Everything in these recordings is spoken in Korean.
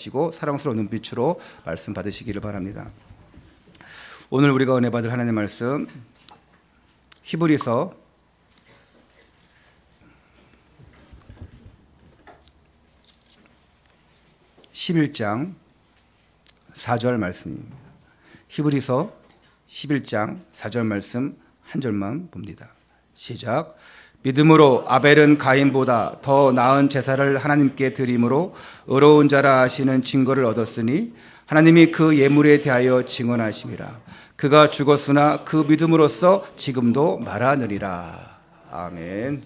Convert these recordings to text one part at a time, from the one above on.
시고 사랑스러운 눈빛으로 말씀 받으시기를 바랍니다. 오늘 우리가 은혜 받을 하나님의 말씀 히브리서 11장 4절 말씀입니다. 히브리서 11장 4절 말씀 한 절만 봅니다. 시작. 믿음으로 아벨은 가인보다 더 나은 제사를 하나님께 드림으로 의로운 자라 하시는 증거를 얻었으니 하나님이 그 예물에 대하여 증언하심이라. 그가 죽었으나 그 믿음으로써 지금도 말하느니라. 아멘.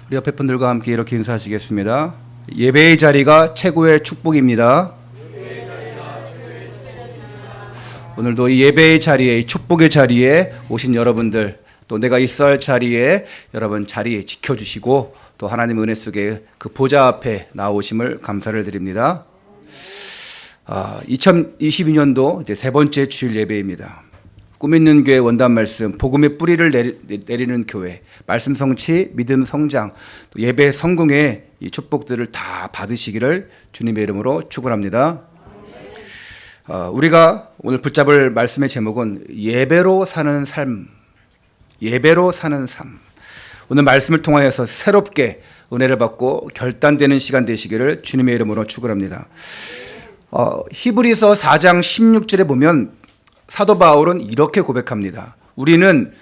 우리 옆에 분들과 함께 이렇게 인사하시겠습니다. 예배의 자리가 최고의 축복입니다. 오늘도 이 예배의 자리에, 이 축복의 자리에 오신 여러분들, 또 내가 있어야 할 자리에 여러분 자리 지켜주시고 또 하나님 은혜 속에 그 보좌 앞에 나오심을 감사를 드립니다. 2022년도 이제 세 번째 주일 예배입니다. 꿈 있는 교회 원단 말씀, 복음의 뿌리를 내리는 교회, 말씀 성취, 믿음 성장, 또 예배 성공의 이 축복들을 다 받으시기를 주님의 이름으로 축원합니다. 우리가 오늘 붙잡을 말씀의 제목은 예배로 사는 삶, 예배로 사는 삶. 오늘 말씀을 통하여서 새롭게 은혜를 받고 결단되는 시간 되시기를 주님의 이름으로 축원합니다. 히브리서 4장 16절에 보면 사도 바울은 이렇게 고백합니다. 우리는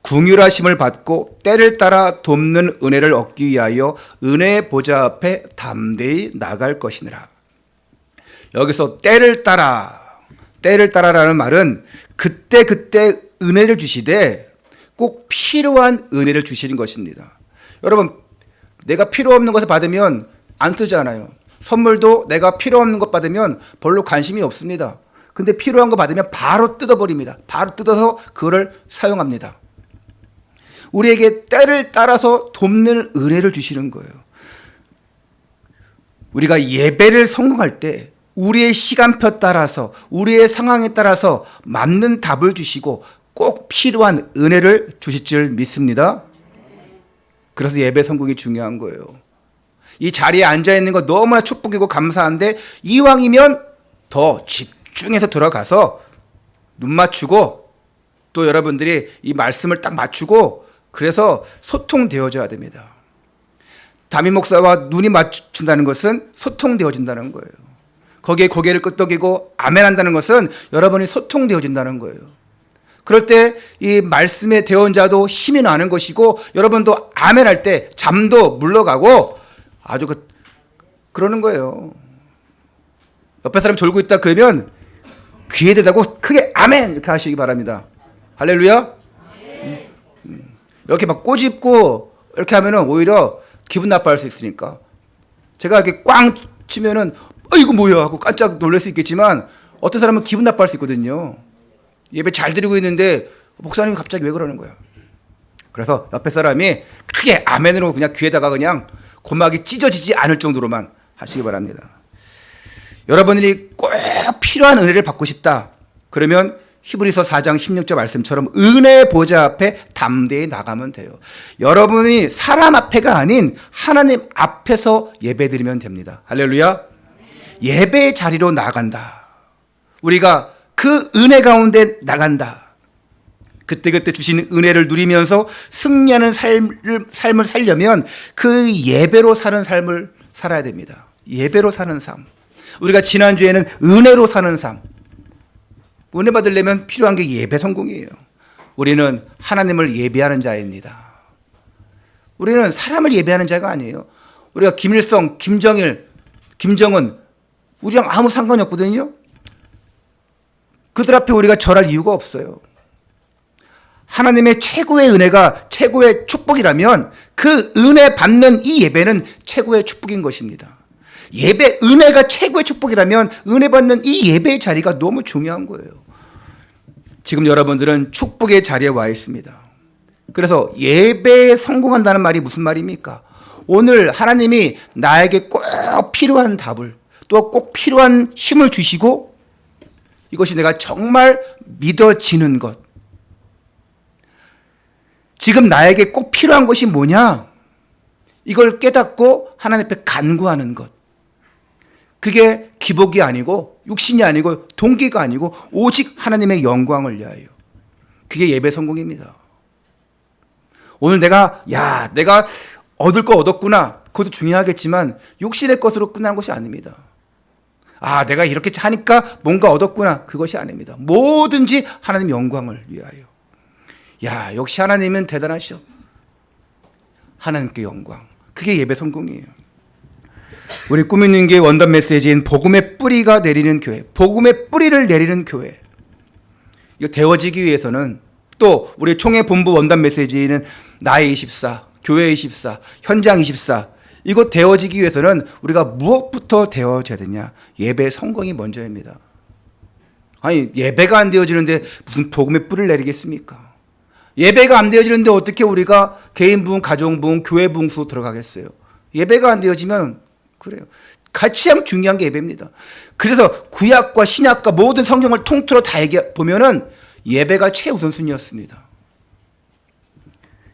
긍휼하심을 받고 때를 따라 돕는 은혜를 얻기 위하여 은혜의 보좌 앞에 담대히 나갈 것이니라. 여기서 때를 따라라는 말은 그때 은혜를 주시되 꼭 필요한 은혜를 주시는 것입니다. 여러분, 내가 필요 없는 것을 받으면 안 뜨잖아요. 선물도 내가 필요 없는 것 받으면 별로 관심이 없습니다. 근데 필요한 거 받으면 바로 뜯어버립니다. 바로 뜯어서 그거를 사용합니다. 우리에게 때를 따라서 돕는 은혜를 주시는 거예요. 우리가 예배를 성공할 때 우리의 시간표 따라서 우리의 상황에 따라서 맞는 답을 주시고 꼭 필요한 은혜를 주실 줄 믿습니다. 그래서 예배 성공이 중요한 거예요. 이 자리에 앉아있는 거 너무나 축복이고 감사한데 이왕이면 더 집중해서 들어가서 눈 맞추고 또 여러분들이 이 말씀을 딱 맞추고 그래서 소통되어져야 됩니다. 담임 목사와 눈이 맞춘다는 것은 소통되어진다는 거예요. 거기에 고개를 끄덕이고 아멘한다는 것은 여러분이 소통되어진다는 거예요. 그럴 때 이 말씀의 대언자도 힘이 나는 것이고 여러분도 아멘할 때 잠도 물러가고 아주 그러는 거예요. 옆에 사람 졸고 있다 그러면 귀에 대다고 크게 아멘 이렇게 하시기 바랍니다. 할렐루야. 이렇게 막 꼬집고 이렇게 하면은 오히려 기분 나빠할 수 있으니까 제가 이렇게 꽝 치면은 이거 뭐야 하고 깜짝 놀랄 수 있겠지만 어떤 사람은 기분 나빠할 수 있거든요. 예배 잘 드리고 있는데 목사님이 갑자기 왜 그러는 거야. 그래서 옆에 사람이 크게 아멘으로 그냥 귀에다가 그냥 고막이 찢어지지 않을 정도로만 하시기 바랍니다. 여러분들이 꼭 필요한 은혜를 받고 싶다. 그러면 히브리서 4장 16절 말씀처럼 은혜의 보좌 앞에 담대히 나가면 돼요. 여러분이 사람 앞에가 아닌 하나님 앞에서 예배 드리면 됩니다. 할렐루야. 예배의 자리로 나간다. 우리가 그 은혜 가운데 나간다. 그때 주시는 은혜를 누리면서 승리하는 삶을 살려면 그 예배로 사는 삶을 살아야 됩니다. 예배로 사는 삶. 우리가 지난주에는 은혜로 사는 삶. 은혜 받으려면 필요한 게 예배 성공이에요. 우리는 하나님을 예배하는 자입니다. 우리는 사람을 예배하는 자가 아니에요. 우리가 김일성, 김정일, 김정은 우리랑 아무 상관이 없거든요. 그들 앞에 우리가 절할 이유가 없어요. 하나님의 최고의 은혜가 최고의 축복이라면 그 은혜 받는 이 예배는 최고의 축복인 것입니다. 예배 은혜가 최고의 축복이라면 은혜 받는 이 예배의 자리가 너무 중요한 거예요. 지금 여러분들은 축복의 자리에 와 있습니다. 그래서 예배에 성공한다는 말이 무슨 말입니까? 오늘 하나님이 나에게 꼭 필요한 답을 또 꼭 필요한 힘을 주시고 이것이 내가 정말 믿어지는 것. 지금 나에게 꼭 필요한 것이 뭐냐? 이걸 깨닫고 하나님 앞에 간구하는 것. 그게 기복이 아니고 육신이 아니고 동기가 아니고 오직 하나님의 영광을 위하여. 그게 예배 성공입니다. 오늘 내가 얻을 거 얻었구나. 그것도 중요하겠지만 육신의 것으로 끝나는 것이 아닙니다. 내가 이렇게 하니까 뭔가 얻었구나. 그것이 아닙니다. 뭐든지 하나님 영광을 위하여. 역시 하나님은 대단하시오. 하나님께 영광. 그게 예배 성공이에요. 우리 꿈 있는 교회 원단 메시지인 복음의 뿌리가 내리는 교회, 복음의 뿌리를 내리는 교회. 이거 되어지기 위해서는 또 우리 총회 본부 원단 메시지는 나의 24, 교회 24, 현장 24. 이거 되어지기 위해서는 우리가 무엇부터 되어져야 되냐? 예배 성공이 먼저입니다. 아니, 예배가 안 되어지는데 무슨 복음의 뿌리를 내리겠습니까? 예배가 안 되어지는데 어떻게 우리가 개인 부흥, 가정 부흥, 교회 부흥수 들어가겠어요? 예배가 안 되어지면 그래요. 가장 중요한 게 예배입니다. 그래서 구약과 신약과 모든 성경을 통틀어 다 보면은 예배가 최우선순위였습니다.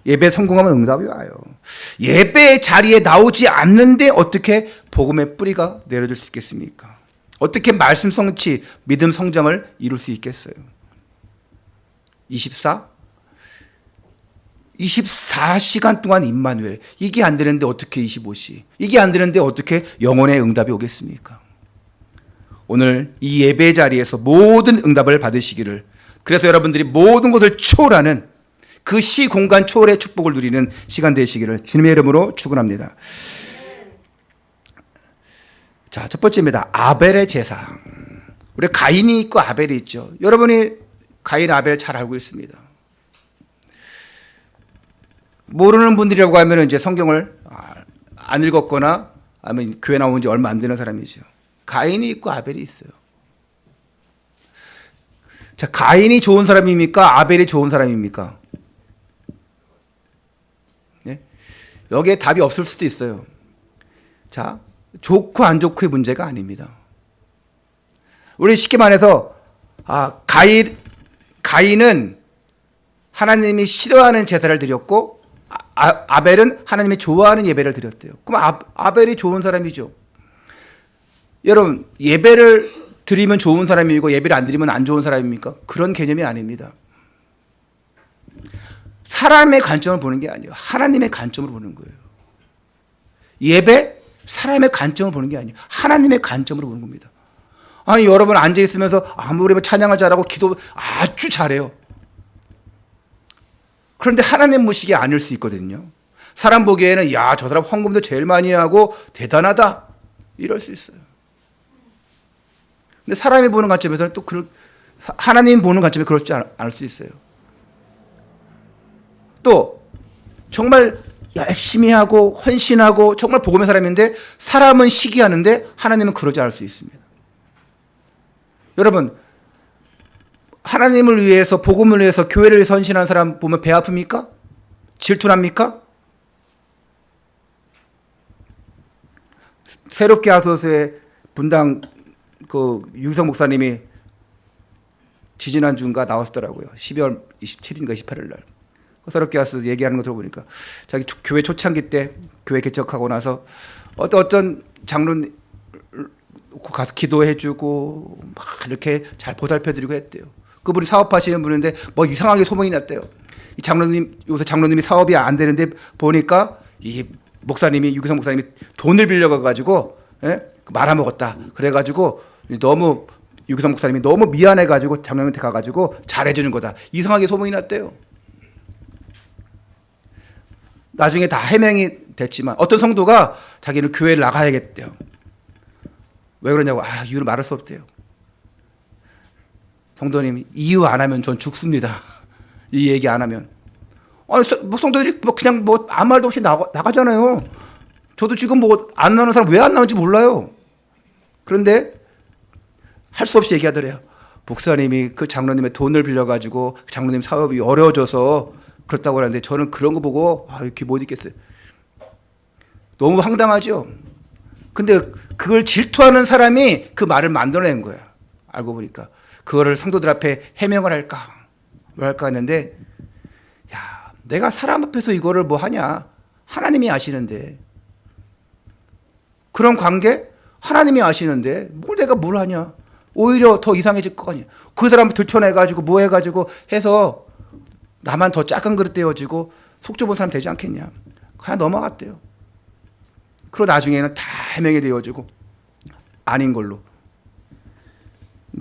예배 성공하면 응답이 와요. 예배 자리에 나오지 않는데 어떻게 복음의 뿌리가 내려질 수 있겠습니까? 어떻게 말씀 성취, 믿음 성장을 이룰 수 있겠어요? 24시간 동안 임마누엘. 이게 안 되는데 어떻게 25시? 이게 안 되는데 어떻게 영혼의 응답이 오겠습니까? 오늘 이 예배 자리에서 모든 응답을 받으시기를, 그래서 여러분들이 모든 것을 초월하는 그 시공간 초월의 축복을 누리는 시간 되시기를 주님의 이름으로 축원합니다. 자, 첫 번째입니다. 아벨의 제사. 우리 가인이 있고 아벨이 있죠. 여러분이 가인, 아벨 잘 알고 있습니다. 모르는 분들이라고 하면 이제 성경을 안 읽었거나 아니면 교회 나온 지 얼마 안 되는 사람이죠. 가인이 있고 아벨이 있어요. 자, 가인이 좋은 사람입니까? 아벨이 좋은 사람입니까? 네? 여기에 답이 없을 수도 있어요. 자, 좋고 안 좋고의 문제가 아닙니다. 우리 쉽게 말해서 가인은 하나님이 싫어하는 제사를 드렸고 아벨은 하나님이 좋아하는 예배를 드렸대요. 그럼 아벨이 좋은 사람이죠. 여러분, 예배를 드리면 좋은 사람이고 예배를 안 드리면 안 좋은 사람입니까? 그런 개념이 아닙니다. 사람의 관점을 보는 게 아니에요. 하나님의 관점으로 보는 거예요. 예배, 사람의 관점을 보는 게 아니에요. 하나님의 관점으로 보는 겁니다. 아니, 여러분 앉아있으면서 아무리 찬양을 잘하고 기도 아주 잘해요. 그런데 하나님 모시기 아닐 수 있거든요. 사람 보기에는 저 사람 헌금도 제일 많이 하고 대단하다 이럴 수 있어요. 근데 사람이 보는 관점에서는 또 하나님 보는 관점에 그렇지 않을 수 있어요. 또 정말 열심히 하고 헌신하고 정말 복음의 사람인데 사람은 시기하는데 하나님은 그러지 않을 수 있습니다. 여러분, 하나님을 위해서, 복음을 위해서, 교회를 위해서 헌신하는 사람 보면 배 아픕니까? 질투납니까? 새롭게 하소서의 분당 유성 목사님이 지지난주인가 나왔더라고요. 12월 27일인가 28일 날. 새롭게 하소서 얘기하는 거 들어보니까 자기 교회 초창기 때 교회 개척하고 나서 어떤 장로님 가서 기도해주고 막 이렇게 잘 보살펴드리고 했대요. 그분이 사업하시는 분인데 뭐 이상하게 소문이 났대요. 이 장로님, 요새 장로님이 사업이 안 되는데 보니까 이 목사님이, 유기성 목사님이 돈을 빌려가가지고 말아먹었다. 그래가지고 너무 유기성 목사님이 너무 미안해가지고 장로님한테 가가지고 잘해주는 거다. 이상하게 소문이 났대요. 나중에 다 해명이 됐지만 어떤 성도가 자기는 교회를 나가야겠대요. 왜 그러냐고 이유를 말할 수 없대요. 성도님, 이유 안 하면 전 죽습니다. 이 얘기 안 하면. 아니, 성도들이 그냥 아무 말도 없이 나가잖아요. 저도 지금 안 나오는 사람 왜 안 나오는지 몰라요. 그런데 할 수 없이 얘기하더래요. 목사님이 그 장로님의 돈을 빌려가지고 장로님 사업이 어려워져서 그렇다고 하는데 저는 그런 거 보고 이렇게 못 있겠어요. 너무 황당하죠. 근데 그걸 질투하는 사람이 그 말을 만들어낸 거야. 알고 보니까. 그거를 성도들 앞에 해명을 할까 뭐 할까 했는데 내가 사람 앞에서 이거를 뭐 하냐. 하나님이 아시는데. 그런 관계? 하나님이 아시는데 뭘 내가 뭘 하냐. 오히려 더 이상해질 거 아니야. 그 사람 들춰내가지고 뭐 해가지고 해서 나만 더 작은 그릇 되어지고 속 좁은 사람 되지 않겠냐. 그냥 넘어갔대요. 그리고 나중에는 다 해명이 되어지고 아닌 걸로.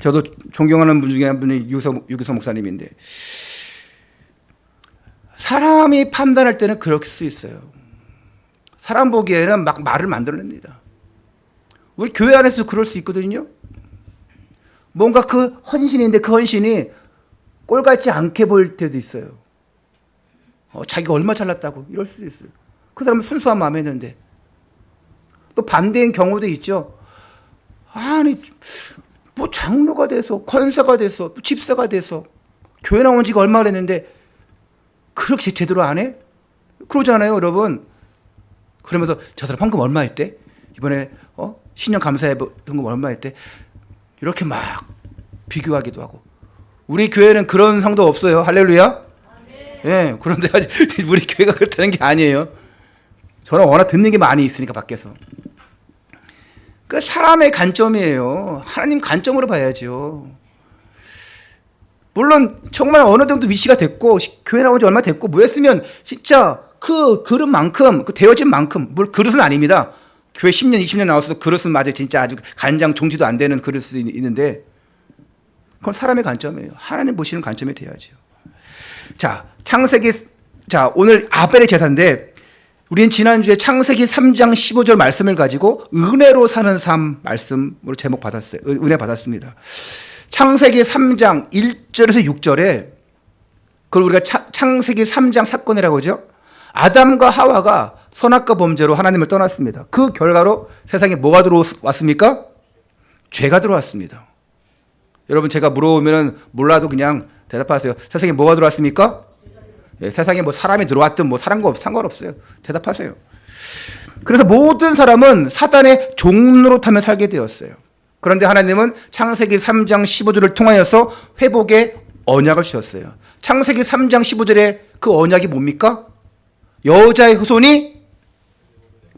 저도 존경하는 분 중에 한 분이 유기서 목사님인데, 사람이 판단할 때는 그럴 수 있어요. 사람 보기에는 막 말을 만들어냅니다. 우리 교회 안에서 그럴 수 있거든요. 뭔가 그 헌신인데 그 헌신이 꼴 같지 않게 보일 때도 있어요. 자기가 얼마 잘났다고 이럴 수도 있어요. 그 사람은 순수한 마음에 있는데. 또 반대인 경우도 있죠. 아니 뭐 장로가 돼서 권사가 돼서 집사가 돼서 교회 나온 지가 얼마 됐는데 그렇게 제대로 안 해? 그러잖아요, 여러분. 그러면서 저 사람 헌금 얼마 했대? 이번에 신년 감사회 헌금 얼마 했대? 이렇게 막 비교하기도 하고. 우리 교회는 그런 성도 없어요. 할렐루야. 예, 그런데 우리 교회가 그렇다는 게 아니에요. 저는 워낙 듣는 게 많이 있으니까 밖에서. 그 사람의 관점이에요. 하나님 관점으로 봐야죠. 물론 정말 어느 정도 위치가 됐고 교회 나온 지 얼마 됐고 뭐 했으면 진짜 그 그릇만큼 그 되어진 만큼, 뭘 그릇은 아닙니다. 교회 10년 20년 나왔어도 그릇은 맞아요. 진짜 아주 간장 종지도 안 되는 그릇이 있는데 그건 사람의 관점이에요. 하나님 보시는 관점이 돼야죠. 자, 오늘 아벨의 제사인데 우리는 지난주에 창세기 3장 15절 말씀을 가지고 은혜로 사는 삶 말씀으로 제목 받았어요. 은혜 받았습니다. 창세기 3장 1절에서 6절에 그걸 우리가 창세기 3장 사건이라고 하죠. 아담과 하와가 선악과 범죄로 하나님을 떠났습니다. 그 결과로 세상에 뭐가 들어왔습니까? 죄가 들어왔습니다. 여러분 제가 물어보면 몰라도 그냥 대답하세요. 세상에 뭐가 들어왔습니까? 예, 세상에 뭐 사람이 들어왔든 뭐 상관없어요. 대답하세요. 그래서 모든 사람은 사단의 종로로 타며 살게 되었어요. 그런데 하나님은 창세기 3장 15절을 통하여서 회복의 언약을 주셨어요. 창세기 3장 15절에 그 언약이 뭡니까? 여자의 후손이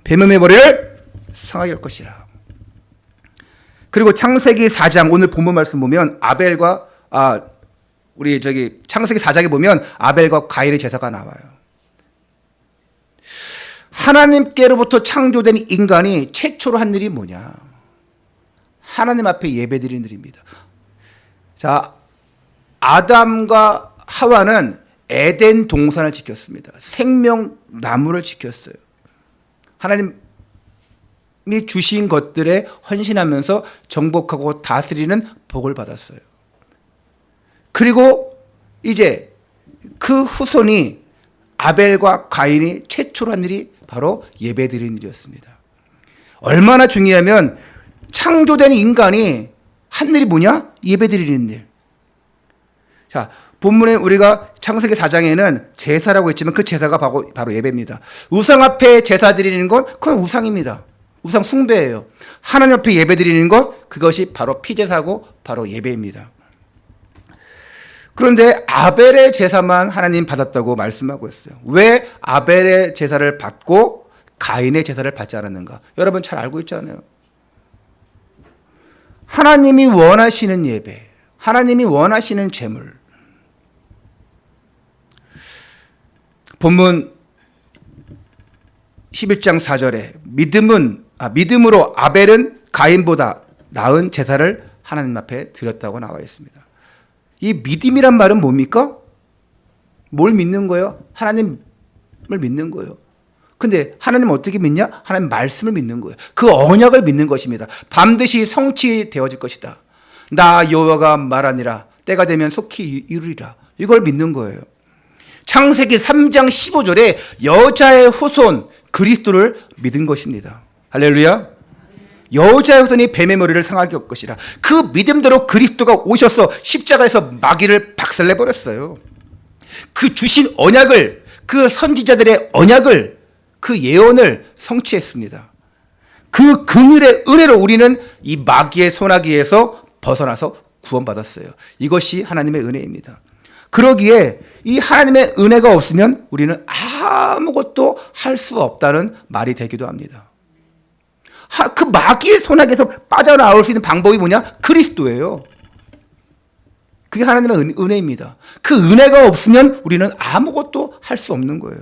뱀의 머리를 상하게 할 것이라. 그리고 창세기 4장 오늘 본문 말씀 보면 아벨과 창세기 4장에 보면 아벨과 가인의 제사가 나와요. 하나님께로부터 창조된 인간이 최초로 한 일이 뭐냐? 하나님 앞에 예배드리는 일입니다. 자, 아담과 하와는 에덴 동산을 지켰습니다. 생명나무를 지켰어요. 하나님이 주신 것들에 헌신하면서 정복하고 다스리는 복을 받았어요. 그리고 이제 그 후손이 아벨과 가인이 최초로 한 일이 바로 예배드리는 일이었습니다. 얼마나 중요하면 창조된 인간이 한 일이 뭐냐? 예배드리는 일. 자, 본문에 우리가 창세기 4장에는 제사라고 했지만 그 제사가 바로 예배입니다. 우상 앞에 제사 드리는 건 그건 우상입니다. 우상 숭배예요. 하나님 앞에 예배 드리는 것, 그것이 바로 피제사고 바로 예배입니다. 그런데 아벨의 제사만 하나님 받았다고 말씀하고 있어요. 왜 아벨의 제사를 받고 가인의 제사를 받지 않았는가? 여러분 잘 알고 있잖아요. 하나님이 원하시는 예배, 하나님이 원하시는 제물. 본문 11장 4절에 믿음으로 아벨은 가인보다 나은 제사를 하나님 앞에 드렸다고 나와 있습니다. 이 믿음이란 말은 뭡니까? 뭘 믿는 거예요? 하나님을 믿는 거예요. 근데 하나님 어떻게 믿냐? 하나님 말씀을 믿는 거예요. 그 언약을 믿는 것입니다. 반드시 성취되어질 것이다. 나 여호와가 말하니라 때가 되면 속히 이루리라. 이걸 믿는 거예요. 창세기 3장 15절에 여자의 후손 그리스도를 믿은 것입니다. 할렐루야. 여자의 후손이 뱀의 머리를 상하게 할 것이라. 그 믿음대로 그리스도가 오셔서 십자가에서 마귀를 박살내버렸어요. 그 주신 언약을, 그 선지자들의 언약을, 그 예언을 성취했습니다. 그 긍휼의 은혜로 우리는 이 마귀의 소나기에서 벗어나서 구원받았어요. 이것이 하나님의 은혜입니다. 그러기에 이 하나님의 은혜가 없으면 우리는 아무것도 할 수 없다는 말이 되기도 합니다. 그 마귀의 손아귀에서 빠져나올 수 있는 방법이 뭐냐? 그리스도예요. 그게 하나님의 은혜입니다. 그 은혜가 없으면 우리는 아무것도 할 수 없는 거예요.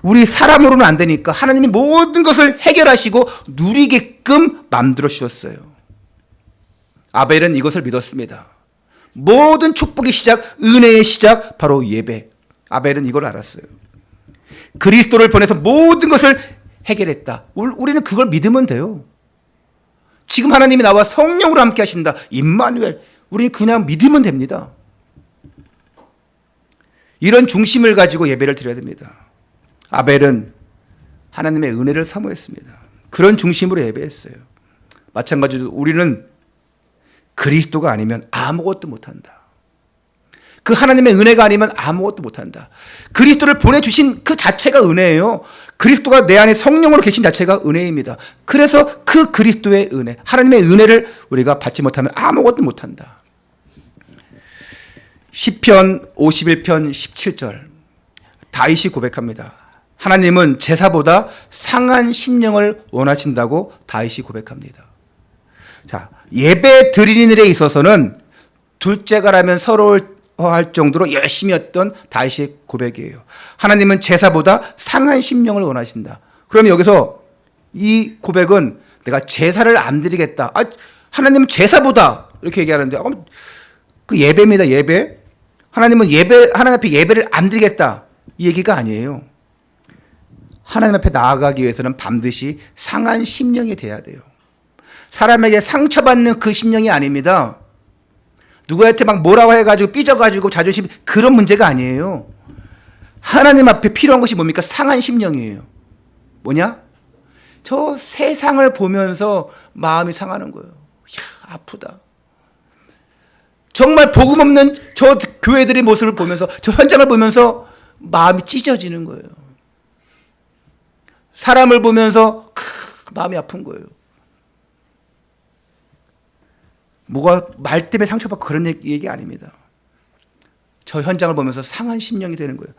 우리 사람으로는 안 되니까 하나님이 모든 것을 해결하시고 누리게끔 만들어 주셨어요. 아벨은 이것을 믿었습니다. 모든 축복의 시작, 은혜의 시작, 바로 예배. 아벨은 이걸 알았어요. 그리스도를 보내서 모든 것을 해결했다. 우리는 그걸 믿으면 돼요. 지금 하나님이 나와 성령으로 함께 하신다. 임마누엘. 우리는 그냥 믿으면 됩니다. 이런 중심을 가지고 예배를 드려야 됩니다. 아벨은 하나님의 은혜를 사모했습니다. 그런 중심으로 예배했어요. 마찬가지로 우리는 그리스도가 아니면 아무것도 못한다. 그 하나님의 은혜가 아니면 아무것도 못한다. 그리스도를 보내주신 그 자체가 은혜예요. 그리스도가 내 안에 성령으로 계신 자체가 은혜입니다. 그래서 그 그리스도의 은혜, 하나님의 은혜를 우리가 받지 못하면 아무것도 못한다. 시편 51편 17절 다윗이 고백합니다. 하나님은 제사보다 상한 심령을 원하신다고 다윗이 고백합니다. 자, 예배 드리는 일에 있어서는 둘째가라면 서러워할 정도로 열심히 했던 다윗의 고백이에요. 하나님은 제사보다 상한 심령을 원하신다. 그러면 여기서 이 고백은 내가 제사를 안 드리겠다. 하나님은 제사보다 이렇게 얘기하는데 그 예배입니다. 예배. 하나님은 하나님 앞에 예배를 안 드리겠다. 이 얘기가 아니에요. 하나님 앞에 나아가기 위해서는 반드시 상한 심령이 돼야 돼요. 사람에게 상처받는 그 심령이 아닙니다. 누구한테 막 뭐라고 해가지고 삐져가지고 자존심, 그런 문제가 아니에요. 하나님 앞에 필요한 것이 뭡니까? 상한 심령이에요. 뭐냐? 저 세상을 보면서 마음이 상하는 거예요. 이야, 아프다. 정말 복음 없는 저 교회들의 모습을 보면서, 저 현장을 보면서 마음이 찢어지는 거예요. 사람을 보면서 마음이 아픈 거예요. 뭐가 말 때문에 상처받고 그런 얘기 아닙니다. 저 현장을 보면서 상한 심령이 되는 거예요.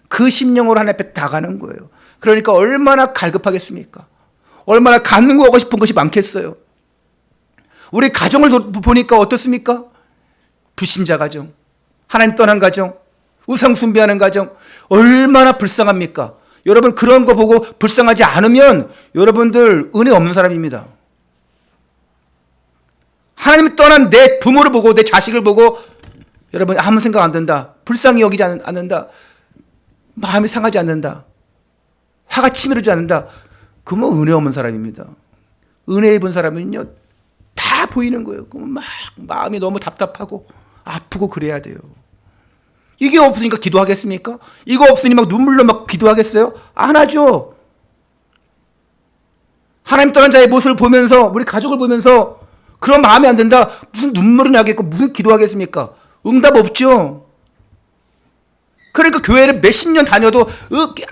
그 심령으로 하나님 앞에 나가는 거예요. 그러니까 얼마나 갈급하겠습니까? 얼마나 간구하고 싶은 것이 많겠어요. 우리 가정을 보니까 어떻습니까? 불신자 가정, 하나님 떠난 가정, 우상 숭배하는 가정, 얼마나 불쌍합니까? 여러분 그런 거 보고 불쌍하지 않으면 여러분들 은혜 없는 사람입니다. 하나님 떠난 내 부모를 보고 내 자식을 보고 여러분 아무 생각 안 든다. 불쌍히 여기지 않는다. 마음이 상하지 않는다. 화가 치밀지 않는다. 그러면 은혜 없는 사람입니다. 은혜 입은 사람은요 다 보이는 거예요. 그러면 막 마음이 너무 답답하고 아프고 그래야 돼요. 이게 없으니까 기도하겠습니까? 이거 없으니 막 눈물로 막 기도하겠어요? 안 하죠. 하나님 떠난 자의 모습을 보면서 우리 가족을 보면서 그런 마음이 안 든다. 무슨 눈물이 나겠고 무슨 기도하겠습니까? 응답 없죠. 그러니까 교회를 몇십 년 다녀도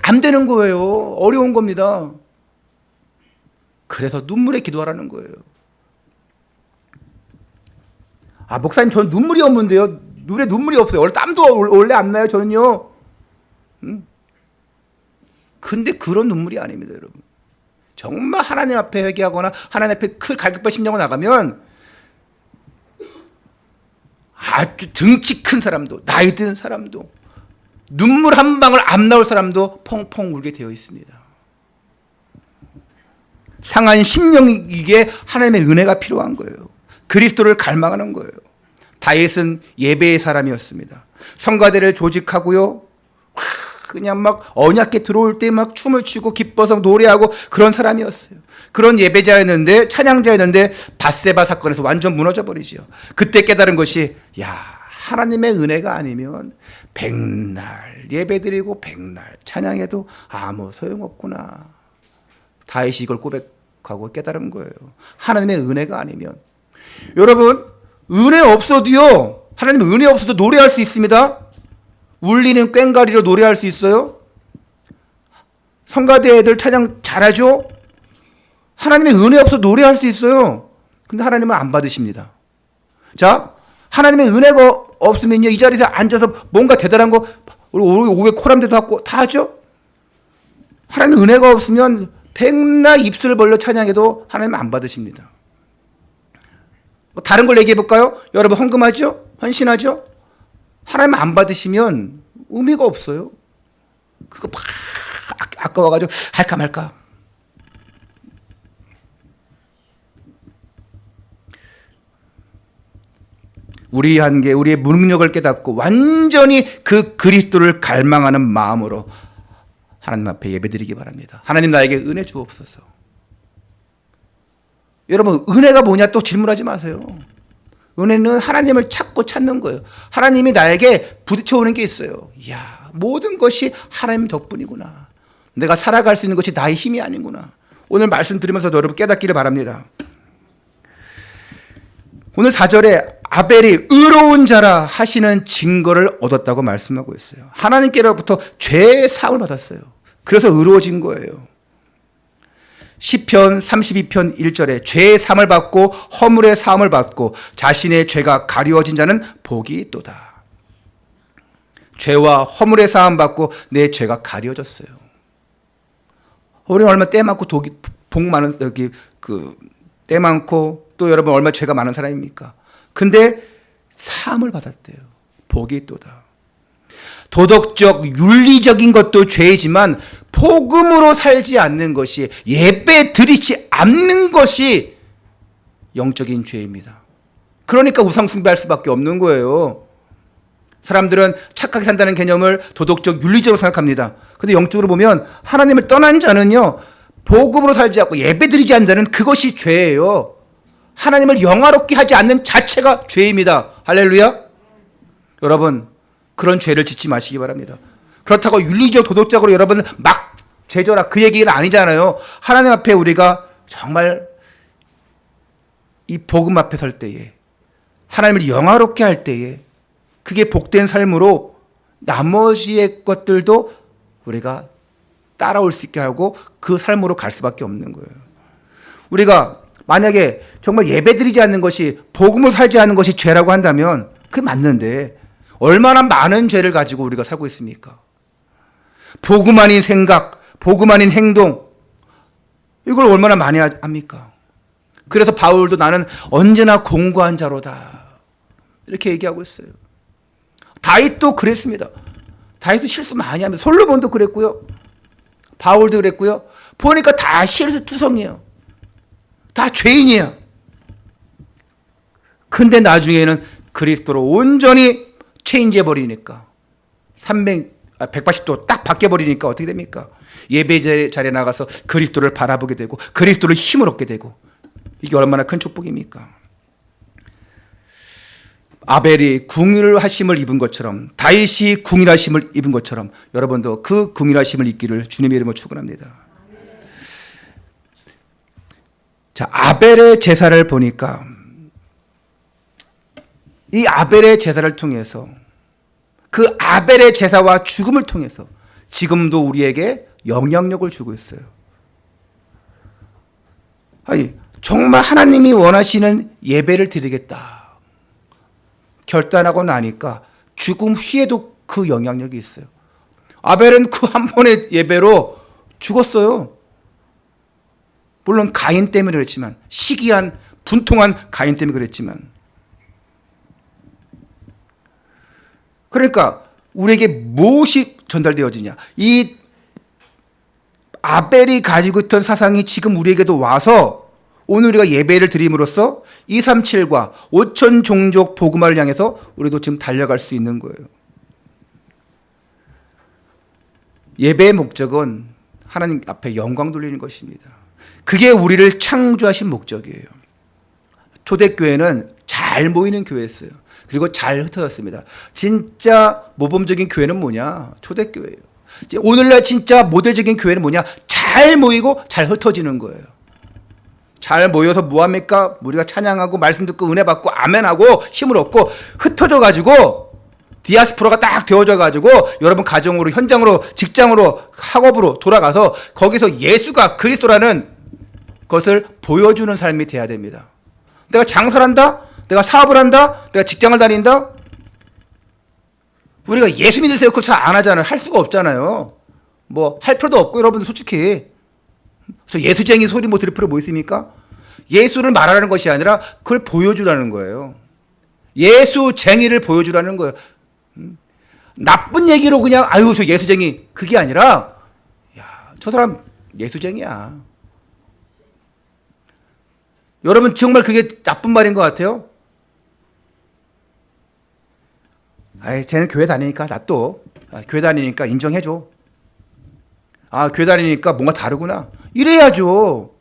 안 되는 거예요. 어려운 겁니다. 그래서 눈물에 기도하라는 거예요. 목사님 저는 눈물이 없는데요. 눈에 눈물이 없어요. 원래 땀도 원래 안 나요. 저는요. 근데 그런 눈물이 아닙니다, 여러분. 정말 하나님 앞에 회개하거나 하나님 앞에 큰 갈급한 심령으로 나가면 아주 등치 큰 사람도 나이 든 사람도 눈물 한 방울 안 나올 사람도 펑펑 울게 되어 있습니다. 상한 심령이기에 하나님의 은혜가 필요한 거예요. 그리스도를 갈망하는 거예요. 다윗은 예배의 사람이었습니다. 성가대를 조직하고요. 그냥 막 언약궤 들어올 때 막 춤을 추고 기뻐서 노래하고 그런 사람이었어요. 그런 예배자였는데 찬양자였는데 밧세바 사건에서 완전 무너져 버리죠. 그때 깨달은 것이 하나님의 은혜가 아니면 백날 예배드리고 백날 찬양해도 아무 소용없구나. 다윗이 이걸 고백하고 깨달은 거예요. 하나님의 은혜가 아니면. 여러분 은혜 없어도요. 하나님 은혜 없어도 노래할 수 있습니다. 울리는 꽹과리로 노래할 수 있어요. 성가대 애들 찬양 잘하죠. 하나님의 은혜 없어도 노래할 수 있어요. 근데 하나님은 안 받으십니다. 자, 하나님의 은혜가 없으면요, 이 자리에서 앉아서 뭔가 대단한 거, 우리 오후에 코람대도 하고 다 하죠? 하나님 은혜가 없으면 백날 입술을 벌려 찬양해도 하나님 안 받으십니다. 다른 걸 얘기해 볼까요? 여러분 헌금하죠? 헌신하죠? 하나님 안 받으시면 의미가 없어요. 그거 막 아까워가지고 할까 말까. 우리 한계, 우리의 무능력을 깨닫고 완전히 그 그리스도를 갈망하는 마음으로 하나님 앞에 예배드리기 바랍니다. 하나님 나에게 은혜 주옵소서. 여러분 은혜가 뭐냐 또 질문하지 마세요. 은혜는 하나님을 찾고 찾는 거예요. 하나님이 나에게 부딪혀오는 게 있어요. 이야, 모든 것이 하나님 덕분이구나. 내가 살아갈 수 있는 것이 나의 힘이 아니구나. 오늘 말씀 드리면서 여러분 깨닫기를 바랍니다. 오늘 4절에 아벨이 의로운 자라 하시는 증거를 얻었다고 말씀하고 있어요. 하나님께로부터 죄의 사함을 받았어요. 그래서 의로워진 거예요. 시편 32편 1절에 죄의 사함을 받고 허물의 사함을 받고 자신의 죄가 가리워진 자는 복이 있도다. 죄와 허물의 사함 받고 내 죄가 가려졌어요. 우리 얼마 때 많고 복 많은 여기 때 많고 또 여러분 얼마 죄가 많은 사람입니까? 근데 사함을 받았대요. 복이 있도다. 도덕적 윤리적인 것도 죄이지만 복음으로 살지 않는 것이, 예배 드리지 않는 것이 영적인 죄입니다. 그러니까 우상 숭배할 수밖에 없는 거예요. 사람들은 착하게 산다는 개념을 도덕적 윤리적으로 생각합니다. 근데 영적으로 보면 하나님을 떠난 자는요, 복음으로 살지 않고 예배 드리지 않는 자는 그것이 죄예요. 하나님을 영화롭게 하지 않는 자체가 죄입니다. 할렐루야. 여러분 그런 죄를 짓지 마시기 바랍니다. 그렇다고 윤리적 도덕적으로 여러분 막 죄져라 그 얘기는 아니잖아요. 하나님 앞에 우리가 정말 이 복음 앞에 설 때에, 하나님을 영화롭게 할 때에 그게 복된 삶으로 나머지의 것들도 우리가 따라올 수 있게 하고 그 삶으로 갈 수밖에 없는 거예요. 우리가 만약에 정말 예배드리지 않는 것이, 복음을 살지 않는 것이 죄라고 한다면 그게 맞는데 얼마나 많은 죄를 가지고 우리가 살고 있습니까? 복음 아닌 생각, 복음 아닌 행동, 이걸 얼마나 많이 합니까? 그래서 바울도 나는 언제나 공고한 자로다 이렇게 얘기하고 있어요. 다윗도 그랬습니다. 다윗도 실수 많이 합니다. 솔로몬도 그랬고요, 바울도 그랬고요. 보니까 다 실수투성이에요. 다 죄인이야. 근데 나중에는 그리스도로 온전히 체인지해버리니까 180도 딱 바뀌어버리니까 어떻게 됩니까? 예배 자리에 나가서 그리스도를 바라보게 되고 그리스도를 힘을 얻게 되고, 이게 얼마나 큰 축복입니까? 아벨이 궁일하심을 입은 것처럼, 다윗이 궁일하심을 입은 것처럼 여러분도 그 궁일하심을 입기를 주님의 이름으로 축원합니다. 자, 아벨의 제사를 보니까 이 아벨의 제사를 통해서, 그 아벨의 제사와 죽음을 통해서 지금도 우리에게 영향력을 주고 있어요. 아니, 정말 하나님이 원하시는 예배를 드리겠다 결단하고 나니까 죽음 후에도 그 영향력이 있어요. 아벨은 그 한 번의 예배로 죽었어요. 물론 가인 때문에 그랬지만, 시기한 분통한 가인 때문에 그랬지만, 그러니까 우리에게 무엇이 전달되어지냐, 이 아벨이 가지고 있던 사상이 지금 우리에게도 와서 오늘 우리가 예배를 드림으로써 237과 5천 종족 복음화를 향해서 우리도 지금 달려갈 수 있는 거예요. 예배의 목적은 하나님 앞에 영광 돌리는 것입니다. 그게 우리를 창조하신 목적이에요. 초대교회는 잘 모이는 교회였어요. 그리고 잘 흩어졌습니다. 진짜 모범적인 교회는 뭐냐? 초대교회예요. 오늘날 진짜 모델적인 교회는 뭐냐? 잘 모이고 잘 흩어지는 거예요. 잘 모여서 뭐합니까? 우리가 찬양하고 말씀 듣고 은혜 받고 아멘하고 힘을 얻고, 흩어져가지고 디아스포라가 딱 되어져가지고 여러분 가정으로, 현장으로, 직장으로, 학업으로 돌아가서 거기서 예수가 그리스도라는 것을 보여주는 삶이 돼야 됩니다. 내가 장사를 한다? 내가 사업을 한다? 내가 직장을 다닌다? 우리가 예수 믿으세요 그거 잘 안 하잖아요. 할 수가 없잖아요. 뭐 할 필요도 없고 여러분들 솔직히 저 예수쟁이 소리 못 들을 필요 뭐 있습니까? 예수를 말하라는 것이 아니라 그걸 보여주라는 거예요. 예수쟁이를 보여주라는 거예요. 나쁜 얘기로 그냥 아유 저 예수쟁이 그게 아니라 야, 저 사람 예수쟁이야. 여러분 정말 그게 나쁜 말인 것 같아요? 아이 쟤는 교회 다니니까 나 또 교회 다니니까 인정해줘. 아 교회 다니니까 뭔가 다르구나. 이래야죠.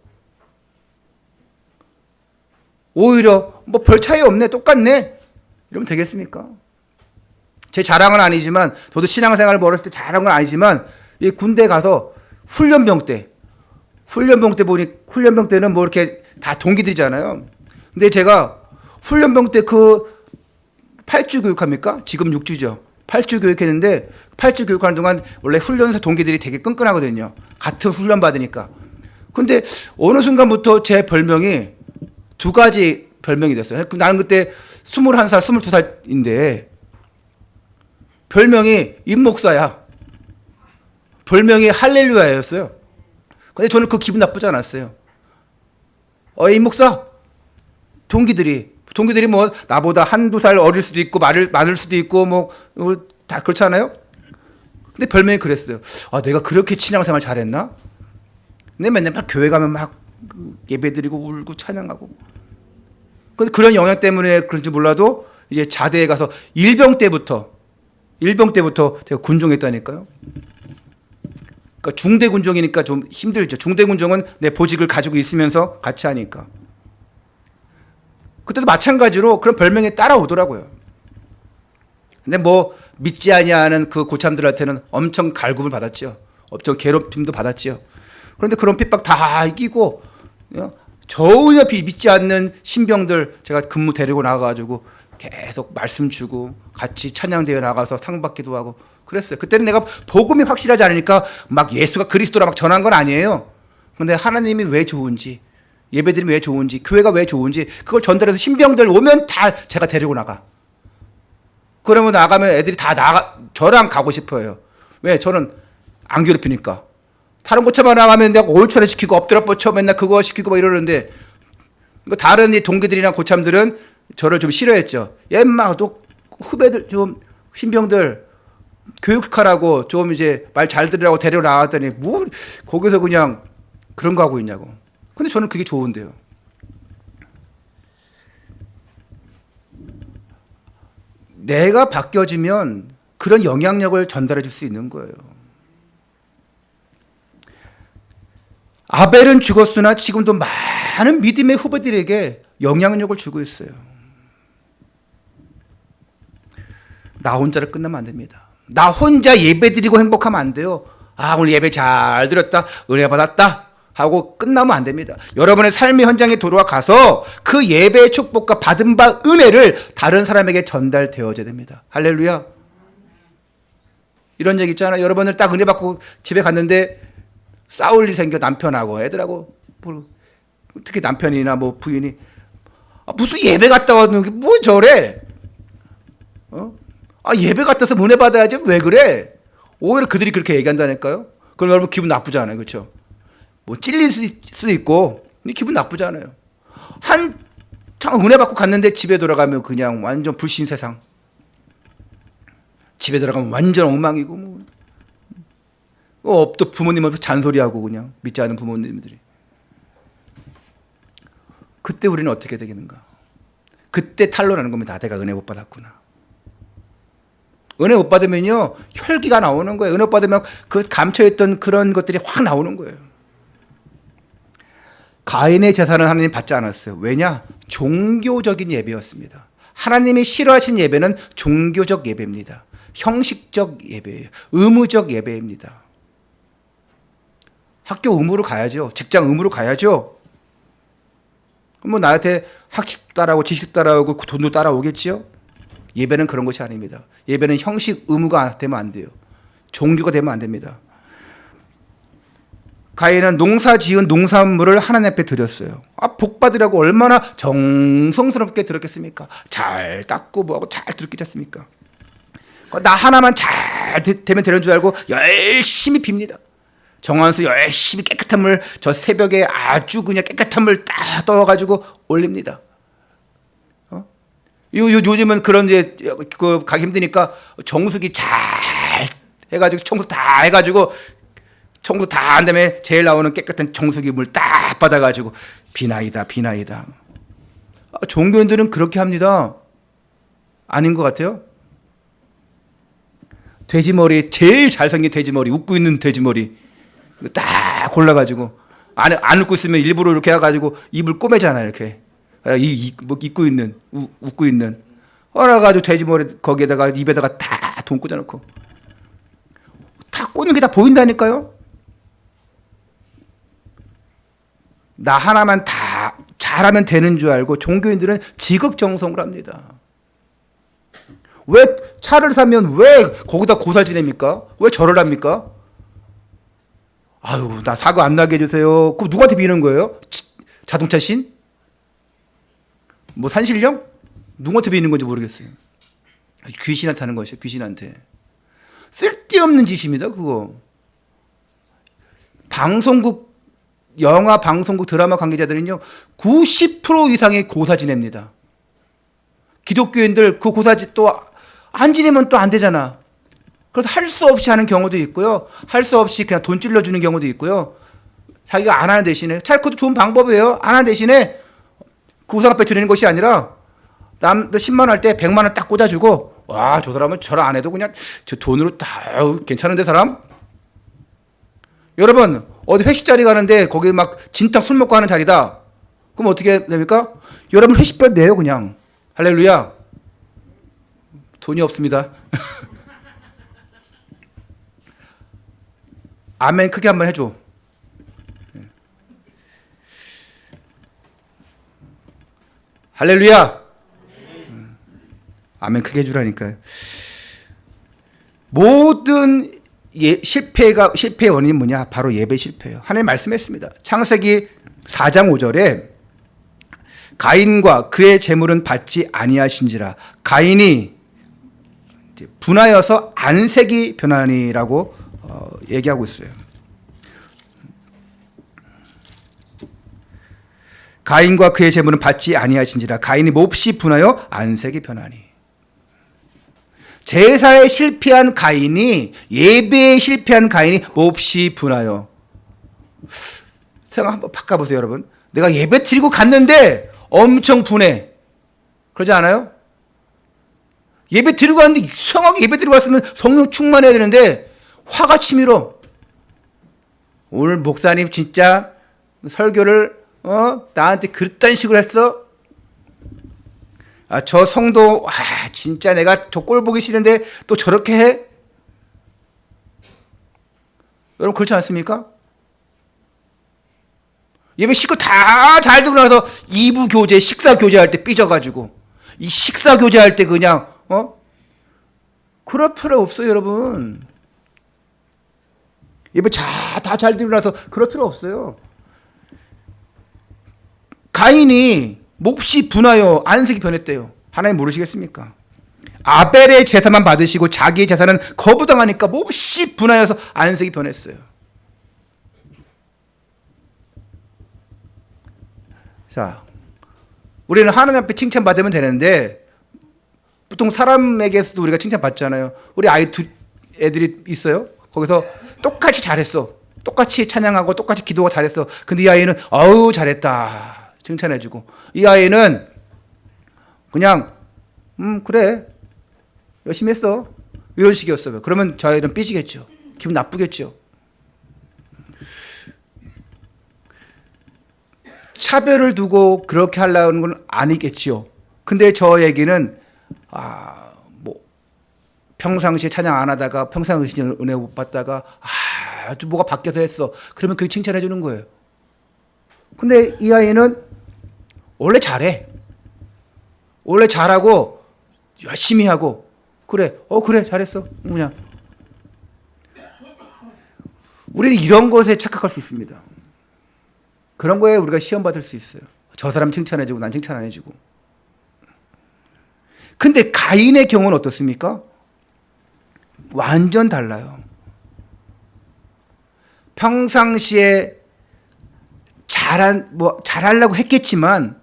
오히려 뭐 별 차이 없네 똑같네 이러면 되겠습니까? 제 자랑은 아니지만 저도 신앙생활을 멀었을 때 자랑은 아니지만 이 군대 가서 훈련병 보니 훈련병 때는 뭐 이렇게 다 동기들이잖아요. 근데 제가 훈련병 때 그 8주 교육합니까? 지금 6주죠. 8주 교육했는데 8주 교육하는 동안 원래 훈련소 동기들이 되게 끈끈하거든요. 같은 훈련 받으니까. 근데 어느 순간부터 제 별명이 두 가지 별명이 됐어요. 나는 그때 21살, 22살인데 별명이 임목사야. 별명이 할렐루야였어요. 근데 저는 그 기분 나쁘지 않았어요. 임목사 동기들이 뭐 나보다 한두 살 어릴 수도 있고 많을 수도 있고 뭐 다 그렇잖아요. 근데 별명이 그랬어요. 아 내가 그렇게 신앙생활 잘했나? 근데 맨날 막 교회 가면 막 예배드리고 울고 찬양하고. 근데 그런 영향 때문에 그런지 몰라도 이제 자대에 가서 일병 때부터 제가 군종했다니까요. 그러니까 중대 군종이니까 좀 힘들죠. 중대 군종은 내 보직을 가지고 있으면서 같이 하니까. 그때도 마찬가지로 그런 별명이 따라오더라고요. 근데 뭐 믿지 아니하는 그 고참들한테는 엄청 갈굼을 받았죠. 엄청 괴롭힘도 받았죠. 그런데 그런 핍박 다 이기고 전혀 믿지 않는 신병들 제가 근무 데리고 나가가지고 계속 말씀 주고 같이 찬양대회 나가서 상 받기도 하고 그랬어요. 그때는 내가 복음이 확실하지 않으니까 막 예수가 그리스도라 막 전한 건 아니에요. 그런데 하나님이 왜 좋은지 예배드리면 왜 좋은지 교회가 왜 좋은지 그걸 전달해서 신병들 오면 다 제가 데리고 나가. 그러면 나가면 애들이 다 저랑 가고 싶어요. 왜? 저는 안 괴롭히니까. 다른 고참만 나가면 내가 올처럼 시키고 엎드려 뻗쳐 맨날 그거 시키고 막 이러는데 다른 이 동기들이나 고참들은 저를 좀 싫어했죠. 얘마 너 후배들 좀 신병들 교육하라고 좀 이제 말 잘 들으라고 데리고 나왔더니 뭐 거기서 그냥 그런 거 하고 있냐고. 근데 저는 그게 좋은데요. 내가 바뀌어지면 그런 영향력을 전달해 줄 수 있는 거예요. 아벨은 죽었으나 지금도 많은 믿음의 후배들에게 영향력을 주고 있어요. 나 혼자를 끝나면 안 됩니다. 나 혼자 예배드리고 행복하면 안 돼요. 아 오늘 예배 잘 드렸다. 은혜 받았다. 하고 끝나면 안 됩니다. 여러분의 삶의 현장에 돌아가서 그 예배의 축복과 받은 바 은혜를 다른 사람에게 전달되어져야 됩니다. 할렐루야. 이런 얘기 있잖아요. 여러분들 딱 은혜 받고 집에 갔는데 싸울 일 생겨 남편하고 애들하고 특히 남편이나 뭐 부인이 무슨 예배 갔다 왔는데 뭐 저래? 예배 갔다 와서 은혜 받아야지 왜 그래? 오히려 그들이 그렇게 얘기한다니까요. 그럼 여러분 기분 나쁘잖아요. 그렇죠? 뭐 찔릴 수도 있고 기분 나쁘잖아요. 한참 은혜 받고 갔는데 집에 돌아가면 그냥 완전 불신 세상. 집에 들어가면 완전 엉망이고 또 부모님한테 잔소리하고 그냥 믿지 않는 부모님들이. 그때 우리는 어떻게 되겠는가? 그때 탄로나는 겁니다. 내가 은혜 못 받았구나. 은혜 못 받으면요 혈기가 나오는 거예요. 은혜 못 받으면 그 감춰있던 그런 것들이 확 나오는 거예요. 가인의 제사는 하나님 받지 않았어요. 왜냐? 종교적인 예배였습니다. 하나님이 싫어하신 예배는 종교적 예배입니다. 형식적 예배예요. 의무적 예배입니다. 학교 의무로 가야죠. 직장 의무로 가야죠. 뭐 나한테 학식 따라오고 지식 따라오고 돈도 따라오겠지요. 예배는 그런 것이 아닙니다. 예배는 형식 의무가 되면 안 돼요. 종교가 되면 안 됩니다. 가인은 농사 지은 농산물을 하나님 앞에 드렸어요. 복 받으라고 얼마나 정성스럽게 드렸겠습니까? 잘 닦고 뭐하고 잘 드렸겠지 않습니까? 나 하나만 잘 되면 되는 줄 알고 열심히 빕니다. 정화수 열심히 깨끗한 물, 저 새벽에 아주 그냥 깨끗한 물 딱 떠가지고 올립니다. 요즘은 그런 이제 가기 힘드니까 정수기 잘 해가지고 청소 다 해가지고 청소 다 한 다음에 제일 나오는 깨끗한 정수기 물 딱 받아가지고 비나이다. 종교인들은 그렇게 합니다. 아닌 것 같아요? 돼지머리, 제일 잘생긴 돼지머리, 웃고 있는 돼지머리 딱 골라가지고 안 웃고 있으면 일부러 이렇게 해가지고 입을 꼬매잖아요. 이렇게 웃고 있는 그래가지고 돼지머리 거기에다가 입에다가 다 돈 꽂아놓고 다 꽂는 게 다 보인다니까요. 나 하나만 다 잘하면 되는 줄 알고 종교인들은 지극정성을 합니다. 왜 차를 사면 왜 거기다 고사 지냅니까? 왜 절을 합니까? 아유, 나 사고 안 나게 해주세요. 그럼 누구한테 비는 거예요? 자동차 신? 뭐 산신령? 누구한테 비는 건지 모르겠어요. 귀신한테 하는 것이에요. 귀신한테. 쓸데없는 짓입니다. 그거. 방송국, 영화 방송국 드라마 관계자들은요 90% 이상의 고사 지냅니다. 기독교인들 그 고사 또 안 지내면 또 안 되잖아. 그래서 할 수 없이 하는 경우도 있고요. 할 수 없이 그냥 돈 찔러주는 경우도 있고요. 자기가 안 하는 대신에, 그것도 좋은 방법이에요. 안 하는 대신에 구상앞에 드리는 것이 아니라 남들 10만 원 할 때 100만 원 딱 꽂아주고, 와, 저 사람은 절 안 해도 그냥 저 돈으로 다 괜찮은데 사람? 여러분, 어디 회식 자리 가는데 거기 막 진탕 술 먹고 하는 자리다. 그럼 어떻게 됩니까? 여러분 회식비만 내요 그냥. 할렐루야. 돈이 없습니다. 아멘 크게 한번 해줘. 할렐루야. 아멘 크게 해주라니까요. 모든 실패의 원인이 뭐냐? 바로 예배 실패예요. 하나님 말씀했습니다. 창세기 4장 5절에 가인과 그의 재물은 받지 아니하신지라. 가인이 분하여서 안색이 변하니라고 얘기하고 있어요. 가인과 그의 재물은 받지 아니하신지라. 가인이 몹시 분하여 안색이 변하니. 제사에 실패한 가인이, 예배에 실패한 가인이 몹시 분하여. 생각 한번 바꿔보세요, 여러분. 내가 예배 드리고 갔는데 엄청 분해. 그러지 않아요? 예배 드리고 갔는데 이상하게 예배 드리고 갔으면 성령 충만해야 되는데 화가 치밀어. 오늘 목사님 진짜 설교를 나한테 그딴 식으로 했어? 저 성도 진짜 내가 저 꼴 보기 싫은데 또 저렇게 해? 여러분 그렇지 않습니까? 예배 식구 다 잘 듣고 나서 2부 교제, 식사 교제할 때 삐져가지고 이 식사 교제할 때 그냥 그럴 필요 없어요, 여러분. 예배 다 잘 듣고 나서 그럴 필요 없어요. 가인이 몹시 분하여 안색이 변했대요. 하나님 모르시겠습니까? 아벨의 제사만 받으시고 자기의 제사는 거부당하니까 몹시 분하여서 안색이 변했어요. 자, 우리는 하나님 앞에 칭찬받으면 되는데 보통 사람에게서도 우리가 칭찬받잖아요. 우리 애들이 있어요. 거기서 똑같이 잘했어. 똑같이 찬양하고 똑같이 기도가 잘했어. 근데 이 아이는 어우 잘했다 칭찬해주고, 이 아이는 그냥 그래 열심히 했어 이런 식이었어요. 그러면 저 아이는 삐지겠죠. 기분 나쁘겠죠. 차별을 두고 그렇게 하려는 건 아니겠지요. 근데 저 얘기는 뭐 평상시에 찬양 안 하다가 평상시에 은혜 못 받다가 좀 뭐가 바뀌어서 했어. 그러면 그게 칭찬해 주는 거예요. 근데 이 아이는 원래 잘해. 원래 잘하고 열심히 하고 그래 잘했어. 그냥 우리는 이런 것에 착각할 수 있습니다. 그런 거에 우리가 시험 받을 수 있어요. 저 사람 칭찬해주고 난 칭찬 안 해주고. 근데 가인의 경우는 어떻습니까? 완전 달라요. 평상시에 잘하려고 했겠지만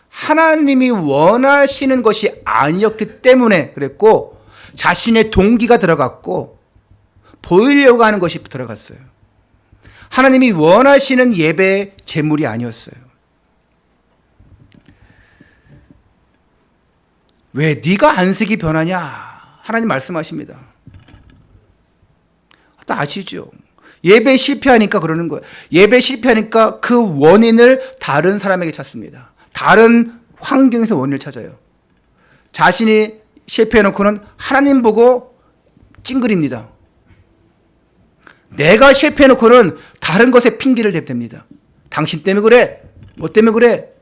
하나님이 원하시는 것이 아니었기 때문에 그랬고, 자신의 동기가 들어갔고 보이려고 하는 것이 들어갔어요. 하나님이 원하시는 예배의 제물이 아니었어요. 왜 네가 안색이 변하냐? 하나님 말씀하십니다. 다 아시죠? 예배 실패하니까 그러는 거예요. 예배 실패하니까 그 원인을 다른 사람에게 찾습니다. 다른 환경에서 원인을 찾아요. 자신이 실패해놓고는 하나님 보고 찡그립니다. 내가 실패해놓고는 다른 것에 핑계를 댑니다. 당신 때문에 그래. 뭐 때문에 그래.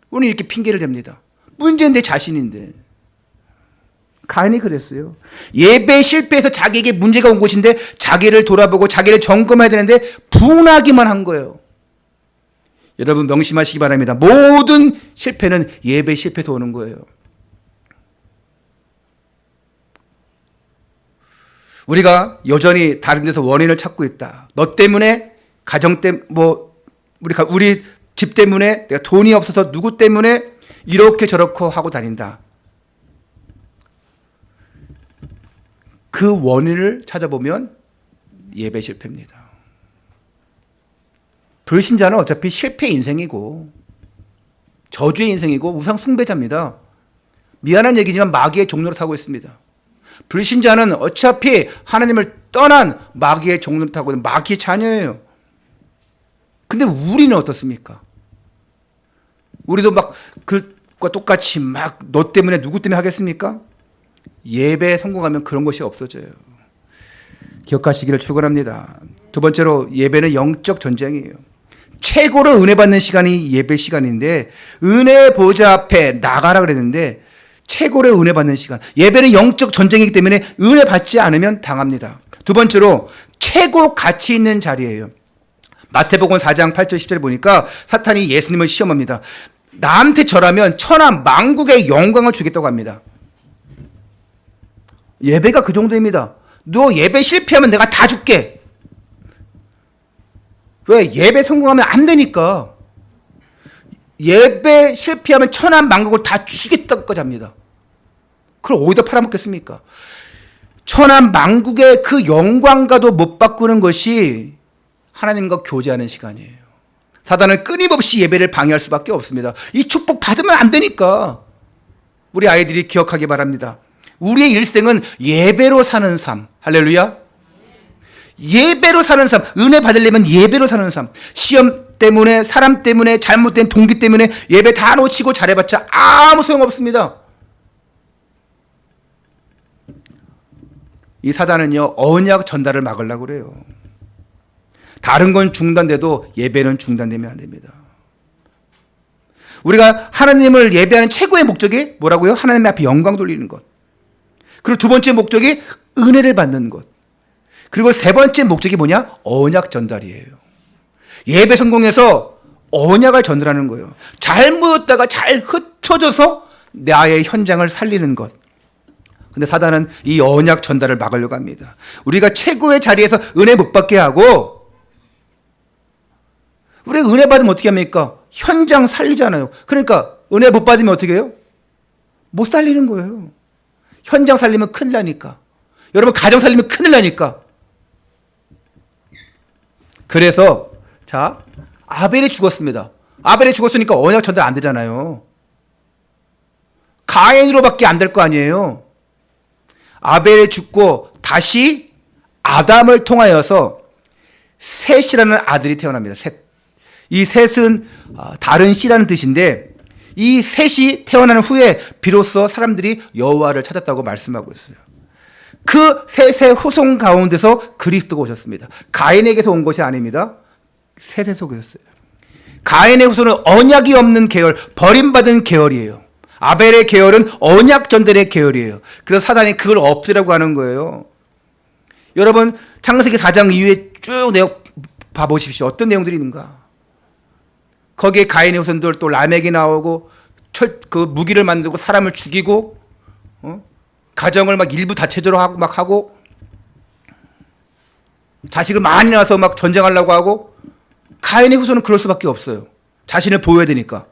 오늘 이렇게 핑계를 댑니다. 문제는 내 자신인데. 가인이 그랬어요. 예배 실패해서 자기에게 문제가 온 것인데 자기를 돌아보고 자기를 점검해야 되는데 분하기만 한 거예요. 여러분 명심하시기 바랍니다. 모든 실패는 예배 실패에서 오는 거예요. 우리가 여전히 다른 데서 원인을 찾고 있다. 너 때문에, 가정 때문에, 우리 집 때문에, 내가 돈이 없어서 누구 때문에 이렇게 저렇게 하고 다닌다. 그 원인을 찾아보면 예배 실패입니다. 불신자는 어차피 실패 인생이고 저주의 인생이고 우상 숭배자입니다. 미안한 얘기지만 마귀의 종로를 타고 있습니다. 불신자는 어차피 하나님을 떠난 마귀의 종로를 타고 있는 마귀의 자녀예요. 근데 우리는 어떻습니까? 우리도 막 그과 똑같이 막 너 때문에 누구 때문에 하겠습니까? 예배에 성공하면 그런 것이 없어져요. 기억하시기를 축원합니다. 두 번째로 예배는 영적 전쟁이에요. 최고로 은혜 받는 시간이 예배 시간인데 은혜 보좌 앞에 나가라 그랬는데 최고로 은혜 받는 시간. 예배는 영적 전쟁이기 때문에 은혜 받지 않으면 당합니다. 두 번째로 최고 가치 있는 자리예요. 마태복음 4장 8절 10절에 보니까 사탄이 예수님을 시험합니다. 나한테 절하면 천하 만국의 영광을 주겠다고 합니다. 예배가 그 정도입니다. 너 예배 실패하면 내가 다 줄게. 왜? 예배 성공하면 안 되니까. 예배 실패하면 천하 만국을 다 주겠다고까지 합니다. 그걸 어디다 팔아먹겠습니까? 천하 만국의 그 영광과도 못 바꾸는 것이 하나님과 교제하는 시간이에요. 사단은 끊임없이 예배를 방해할 수밖에 없습니다. 이 축복 받으면 안 되니까. 우리 아이들이 기억하기 바랍니다. 우리의 일생은 예배로 사는 삶. 할렐루야. 예배로 사는 삶. 은혜 받으려면 예배로 사는 삶. 시험 때문에, 사람 때문에, 잘못된 동기 때문에 예배 다 놓치고 잘해봤자 아무 소용없습니다. 이 사단은요, 언약 전달을 막으려고 그래요. 다른 건 중단돼도 예배는 중단되면 안 됩니다. 우리가 하나님을 예배하는 최고의 목적이 뭐라고요? 하나님 앞에 영광 돌리는 것. 그리고 두 번째 목적이 은혜를 받는 것. 그리고 세 번째 목적이 뭐냐? 언약 전달이에요. 예배 성공해서 언약을 전달하는 거예요. 잘 모였다가 잘 흩어져서 나의 현장을 살리는 것. 근데 사단은 이 언약 전달을 막으려고 합니다. 우리가 최고의 자리에서 은혜 못 받게 하고, 우리가 은혜 받으면 어떻게 합니까? 현장 살리잖아요. 그러니까 은혜 못 받으면 어떻게 해요? 못 살리는 거예요. 현장 살리면 큰일 나니까. 여러분 가정 살리면 큰일 나니까. 그래서 자, 아벨이 죽었습니다. 아벨이 죽었으니까 언약 전달 안 되잖아요. 가인으로밖에 안 될 거 아니에요. 아벨이 죽고 다시 아담을 통하여서 셋이라는 아들이 태어납니다. 셋. 이 셋은 다른 씨라는 뜻인데 이 셋이 태어나는 후에 비로소 사람들이 여호와를 찾았다고 말씀하고 있어요. 그 셋의 후손 가운데서 그리스도가 오셨습니다. 가인에게서 온 것이 아닙니다. 셋에서 오셨어요. 가인의 후손은 언약이 없는 계열, 버림받은 계열이에요. 아벨의 계열은 언약 전달의 계열이에요. 그래서 사단이 그걸 없애라고 하는 거예요. 여러분 창세기 4장 이후에 쭉 내용 봐보십시오. 어떤 내용들이 있는가. 거기에 가인의 후손들 또 라멕이 나오고 그 무기를 만들고 사람을 죽이고 가정을 막 일부 다체제로 하고 막 하고 자식을 많이 낳아서 막 전쟁하려고 하고, 가인의 후손은 그럴 수밖에 없어요. 자신을 보여야 되니까.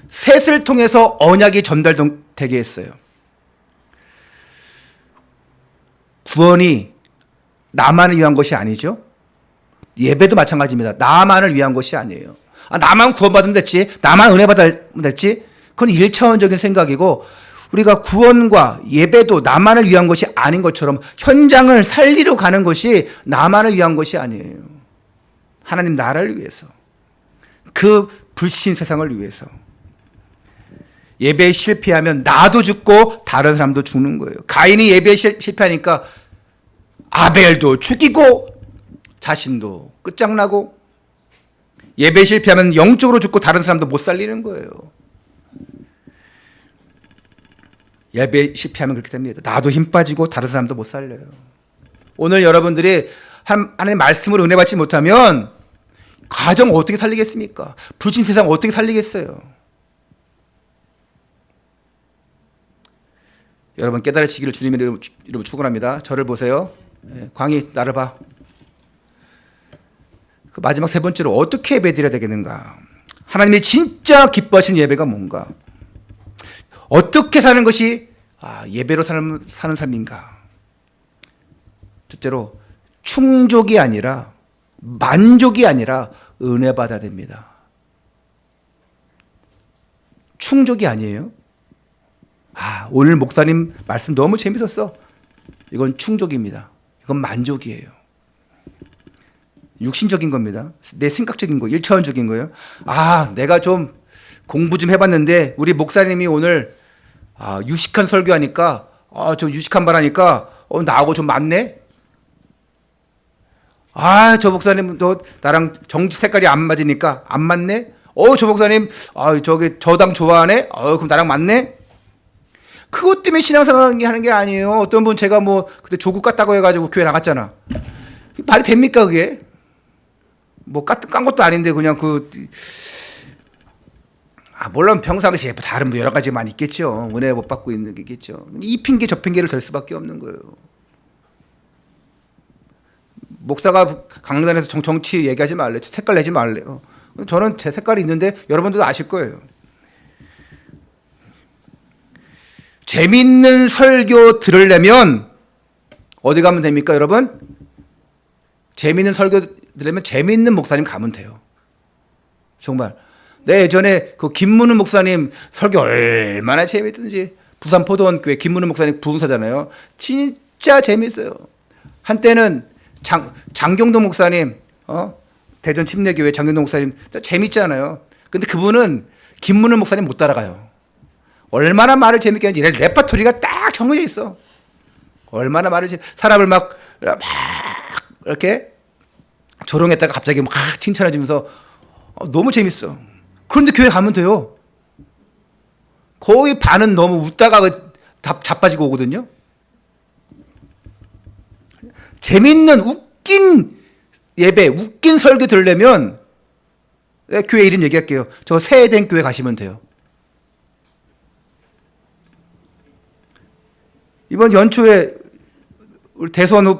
셋을 통해서 언약이 전달되게 했어요. 구원이 나만을 위한 것이 아니죠. 예배도 마찬가지입니다. 나만을 위한 것이 아니에요. 나만 구원받으면 됐지, 나만 은혜 받으면 됐지, 그건 1차원적인 생각이고, 우리가 구원과 예배도 나만을 위한 것이 아닌 것처럼 현장을 살리러 가는 것이 나만을 위한 것이 아니에요. 하나님 나라를 위해서, 그 불신 세상을 위해서. 예배에 실패하면 나도 죽고 다른 사람도 죽는 거예요. 가인이 예배에 실패하니까 아벨도 죽이고 자신도 끝장나고, 예배에 실패하면 영적으로 죽고 다른 사람도 못 살리는 거예요. 예배에 실패하면 그렇게 됩니다. 나도 힘 빠지고 다른 사람도 못 살려요. 오늘 여러분들이 하나님의 말씀으로 은혜 받지 못하면 가정 어떻게 살리겠습니까? 불신 세상 어떻게 살리겠어요? 여러분 깨달으시기를 주님의 이름으로 축원합니다. 저를 보세요. 광희 나를 봐. 그 마지막 세 번째로 어떻게 예배드려야 되겠는가? 하나님이 진짜 기뻐하시는 예배가 뭔가? 어떻게 사는 것이 예배로 사는 삶인가? 첫째로 충족이 아니라 만족이 아니라 은혜 받아야 됩니다. 충족이 아니에요. 오늘 목사님 말씀 너무 재밌었어. 이건 충족입니다. 이건 만족이에요. 육신적인 겁니다. 내 생각적인 거, 1차원적인 거예요. 내가 좀 공부 좀 해봤는데 우리 목사님이 오늘 유식한 설교하니까 좀 유식한 말 하니까 나하고 좀 맞네. 저 목사님 너 나랑 정치 색깔이 안 맞으니까 안 맞네. 저 목사님 저당 좋아하네. 그럼 나랑 맞네. 그것 때문에 신앙생활 하는 게 아니에요. 어떤 분 제가 그때 조국 같다고 해가지고 교회 나갔잖아. 말이 됩니까 그게? 깐 것도 아닌데 그냥 물론 평상시에 다른 여러 가지 많이 있겠죠. 은혜 못 받고 있는 게 있겠죠. 이 핑계 저 핑계를 댈 수밖에 없는 거예요. 목사가 강단에서 정치 얘기하지 말래요. 색깔 내지 말래요. 저는 제 색깔이 있는데 여러분들도 아실 거예요. 재밌는 설교 들으려면 어디 가면 됩니까, 여러분? 재밌는 설교 들으려면 재밌는 목사님 가면 돼요. 정말. 예전에 그 김문우 목사님 설교 얼마나 재밌든지. 부산 포도원교회 김문우 목사님 부흥사잖아요. 진짜 재밌어요. 한때는 장경동 목사님, 대전 침례교회 장경동 목사님 재밌잖아요. 근데 그분은 김문우 목사님 못 따라가요. 얼마나 말을 재밌게 하는지 레퍼토리가 딱 정해져 있어. 얼마나 말을 사람을 막 이렇게 조롱했다가 갑자기 막 칭찬해주면서 너무 재밌어. 그런데 교회 가면 돼요. 거의 반은 너무 웃다가 자빠지고 오거든요. 재밌는 웃긴 예배, 웃긴 설교 들으려면 교회 이름 얘기할게요. 저 새해된 교회 가시면 돼요. 이번 연초에 우리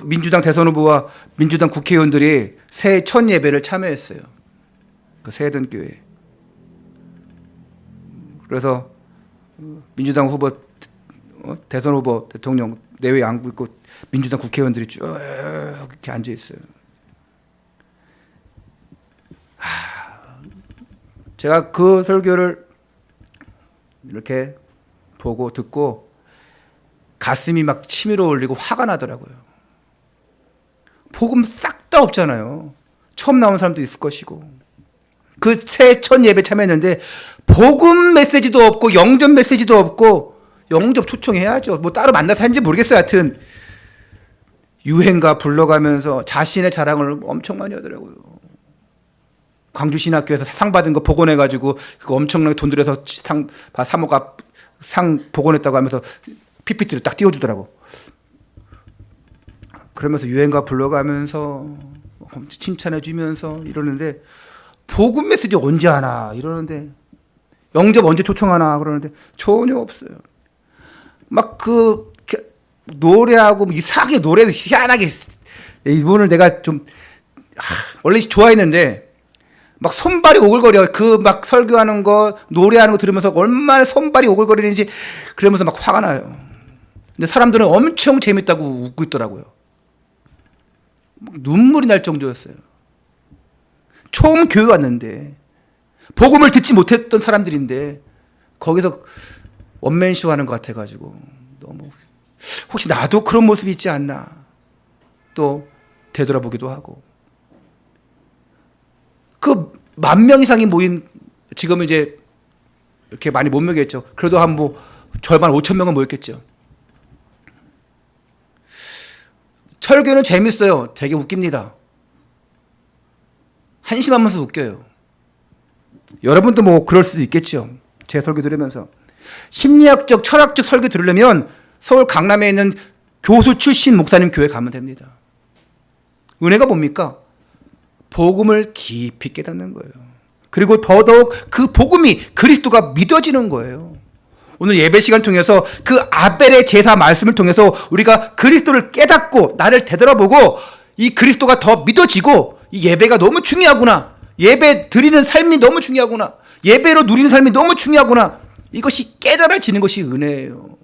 민주당 대선 후보와 민주당 국회의원들이 새해 첫 예배를 참여했어요. 그 새해된 교회. 그래서 민주당 후보, 대선 후보, 대통령 내외에 앉고 있고 민주당 국회의원들이 쭉 이렇게 앉아 있어요. 제가 그 설교를 이렇게 보고 듣고 가슴이 막 치밀어 올리고 화가 나더라고요. 복음 싹 다 없잖아요. 처음 나온 사람도 있을 것이고. 그 새해 첫 예배 참여했는데 복음 메시지도 없고 영접 메시지도 없고. 영접 초청해야죠. 따로 만나서 하는지 모르겠어요. 하여튼 유행가 불러가면서 자신의 자랑을 엄청 많이 하더라고요. 광주신학교에서 상 받은 거 복원해가지고 그거 엄청나게 돈 들여서 사모가 상 복원했다고 하면서 PPT를 딱 띄워주더라고. 그러면서 유행가 불러가면서 칭찬해주면서 이러는데 복음 메시지 언제 하나 이러는데 영접 언제 초청하나 그러는데 전혀 없어요. 막 노래하고 이상하게 노래도 희한하게 이분을 내가 좀 원래 좋아했는데 막 손발이 오글거려. 그 막 설교하는 거, 노래하는 거 들으면서 얼마나 손발이 오글거리는지 그러면서 막 화가 나요. 근데 사람들은 엄청 재밌다고 웃고 있더라고요. 막 눈물이 날 정도였어요. 처음 교회 왔는데 복음을 듣지 못했던 사람들인데 거기서 원맨쇼 하는 것 같아가지고 너무 혹시 나도 그런 모습이 있지 않나 또 되돌아보기도 하고. 그 10,000명 이상이 모인, 지금은 이제 이렇게 많이 못 모이겠죠. 그래도 한 뭐 절반 5,000명은 모였겠죠. 설교는 재밌어요. 되게 웃깁니다. 한심하면서 웃겨요. 여러분도 뭐 그럴 수도 있겠죠. 제 설교 들으면서. 심리학적, 철학적 설교 들으려면 서울 강남에 있는 교수 출신 목사님 교회 가면 됩니다. 은혜가 뭡니까? 복음을 깊이 깨닫는 거예요. 그리고 더더욱 그 복음이 그리스도가 믿어지는 거예요. 오늘 예배 시간 통해서 그 아벨의 제사 말씀을 통해서 우리가 그리스도를 깨닫고 나를 되돌아보고 이 그리스도가 더 믿어지고 이 예배가 너무 중요하구나. 예배 드리는 삶이 너무 중요하구나. 예배로 누리는 삶이 너무 중요하구나. 이것이 깨달아지는 것이 은혜예요.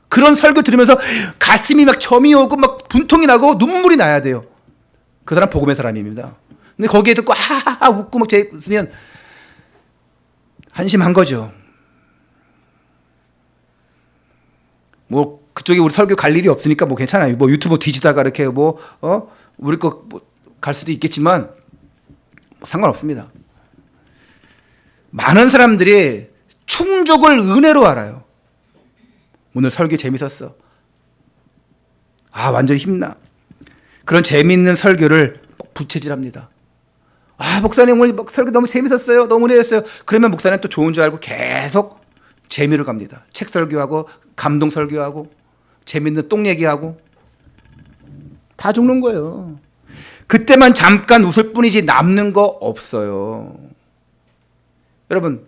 그런 설교 들으면서 가슴이 막 점이 오고 막 분통이 나고 눈물이 나야 돼요. 그 사람 복음의 사람입니다. 근데 거기에 듣고 하하하 웃고 막 재밌으면 한심한 거죠. 뭐 그쪽에 우리 설교 갈 일이 없으니까 뭐 괜찮아요. 뭐 유튜브 뒤지다가 이렇게 뭐 우리 거 갈 수도 있겠지만 상관없습니다. 많은 사람들이 충족을 은혜로 알아요. 오늘 설교 재밌었어. 아 완전히 힘나. 그런 재미있는 설교를 부채질합니다. 아 목사님 오늘 설교 너무 재밌었어요. 너무 은혜였어요. 그러면 목사님 또 좋은 줄 알고 계속 재미를 갑니다. 책 설교하고 감동 설교하고 재밌는 똥 얘기하고 다 죽는 거예요. 그때만 잠깐 웃을 뿐이지 남는 거 없어요. 여러분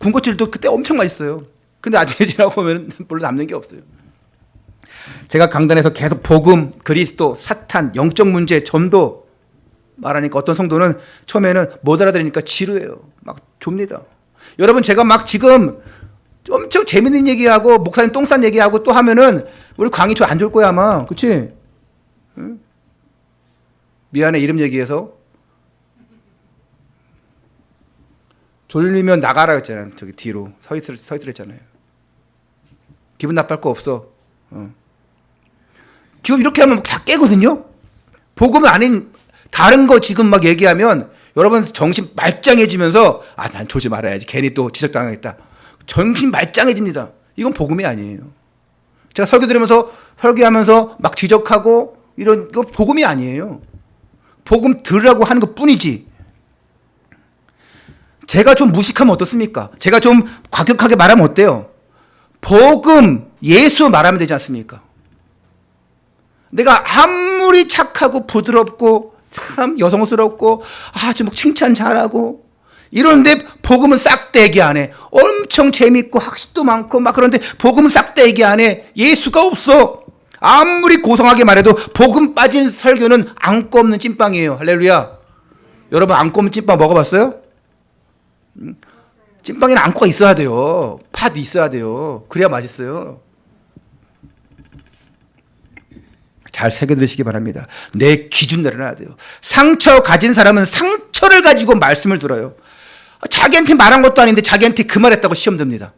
군것질도 그때 엄청 맛있어요. 근데 나중에 지나고 보면 별로 남는 게 없어요. 제가 강단에서 계속 복음, 그리스도, 사탄, 영적 문제, 전도 말하니까 어떤 성도는 처음에는 못 알아들으니까 지루해요. 막 좁니다. 여러분 제가 막 지금 엄청 재밌는 얘기하고 목사님 똥싼 얘기하고 또 하면은 우리 강의 저 안 좋을 거야 아마. 그치? 응? 미안해 이름 얘기해서. 졸리면 나가라 했잖아요. 저기 뒤로 서 있으랬잖아요. 기분 나쁠 거 없어. 지금 이렇게 하면 다 깨거든요. 복음 아닌 다른 거 지금 막 얘기하면 여러분 정신 말짱해지면서 아, 난 조지 말아야지. 괜히 또 지적당하겠다. 정신 말짱해집니다. 이건 복음이 아니에요. 제가 설교 들으면서 설교하면서 막 지적하고 이런 거 복음이 아니에요. 복음 들으라고 하는 것 뿐이지. 제가 좀 무식하면 어떻습니까? 제가 좀 과격하게 말하면 어때요? 복음, 예수 말하면 되지 않습니까? 내가 아무리 착하고 부드럽고 참 여성스럽고 아주 막 칭찬 잘하고 이러는데 복음은 싹대기 안 해. 엄청 재밌고 학식도 많고 막 그런데 복음은 싹대기 안 해. 예수가 없어. 아무리 고상하게 말해도 복음 빠진 설교는 안고 없는 찐빵이에요. 할렐루야. 여러분 안고 없는 찐빵 먹어봤어요? 찐빵에는 안고가 있어야 돼요. 팥 있어야 돼요. 그래야 맛있어요. 잘 새겨들으시기 바랍니다. 내 기준 내려놔야 돼요. 상처 가진 사람은 상처를 가지고 말씀을 들어요. 자기한테 말한 것도 아닌데 자기한테 그 말했다고 시험 듭니다.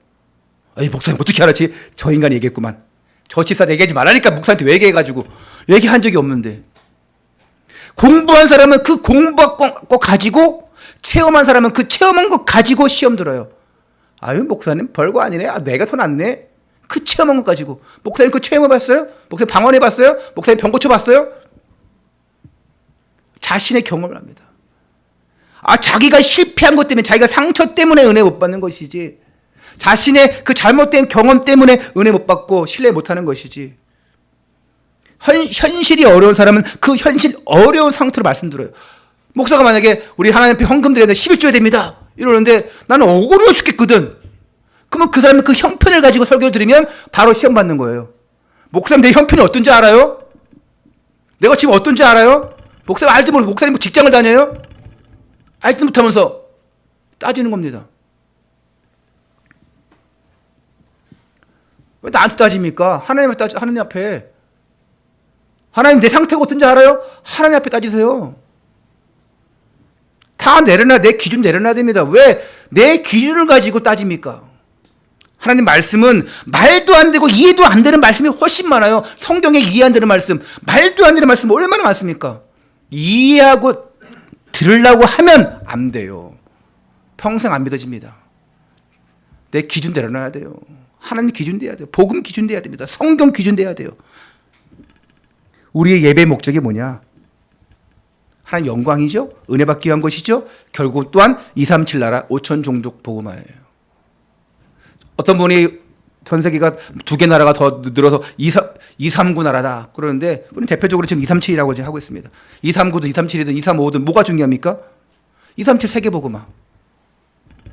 아이 목사님 어떻게 알았지? 저 인간이 얘기했구만. 저 집사 얘기하지 말라니까 목사한테 왜 얘기해가지고 얘기한 적이 없는데. 공부한 사람은 그 공부한 거 가지고 체험한 사람은 그 체험한 거 가지고 시험 들어요. 아유 목사님 별거 아니네. 아, 내가 더 낫네. 그 체험한 거 가지고. 목사님 그 체험해봤어요? 목사님 방언해봤어요? 목사님 병 고쳐봤어요? 자신의 경험을 합니다. 아 자기가 실패한 것 때문에 자기가 상처 때문에 은혜 못 받는 것이지 자신의 그 잘못된 경험 때문에 은혜 못 받고 신뢰 못하는 것이지. 현실이 어려운 사람은 그 현실 어려운 상태로 말씀드려요. 목사가 만약에 우리 하나님 앞에 헌금 드려야 돼 11조야 됩니다 이러는데 나는 억울해 죽겠거든. 그러면 그 사람은 그 형편을 가지고 설교 들으면 바로 시험 받는 거예요. 목사님 내 형편이 어떤지 알아요? 내가 지금 어떤지 알아요? 목사님 알지 모르고 목사님 직장을 다녀요? 알지 못하면서 따지는 겁니다. 왜 나한테 따집니까? 하나님 앞에. 하나님 내 상태가 어떤지 알아요? 하나님 앞에 따지세요. 다 내 기준 내려놔야 됩니다. 왜 내 기준을 가지고 따집니까? 하나님 말씀은 말도 안 되고 이해도 안 되는 말씀이 훨씬 많아요. 성경에 이해 안 되는 말씀, 말도 안 되는 말씀 얼마나 많습니까? 이해하고 들으려고 하면 안 돼요. 평생 안 믿어집니다. 내 기준 내려놔야 돼요. 하나님 기준 돼야 돼요. 복음 기준 돼야 됩니다. 성경 기준 돼야 돼요. 우리의 예배 목적이 뭐냐? 하나님 영광이죠. 은혜 받기 위한 것이죠. 결국 또한 237 나라 5천 종족 복음화예요. 어떤 분이 전 세계가 2개 나라가 더 늘어서 239 나라다 그러는데 우리는 대표적으로 지금 237이라고 지금 하고 있습니다. 239든 237이든 235든 뭐가 중요합니까? 237 세계 복음화.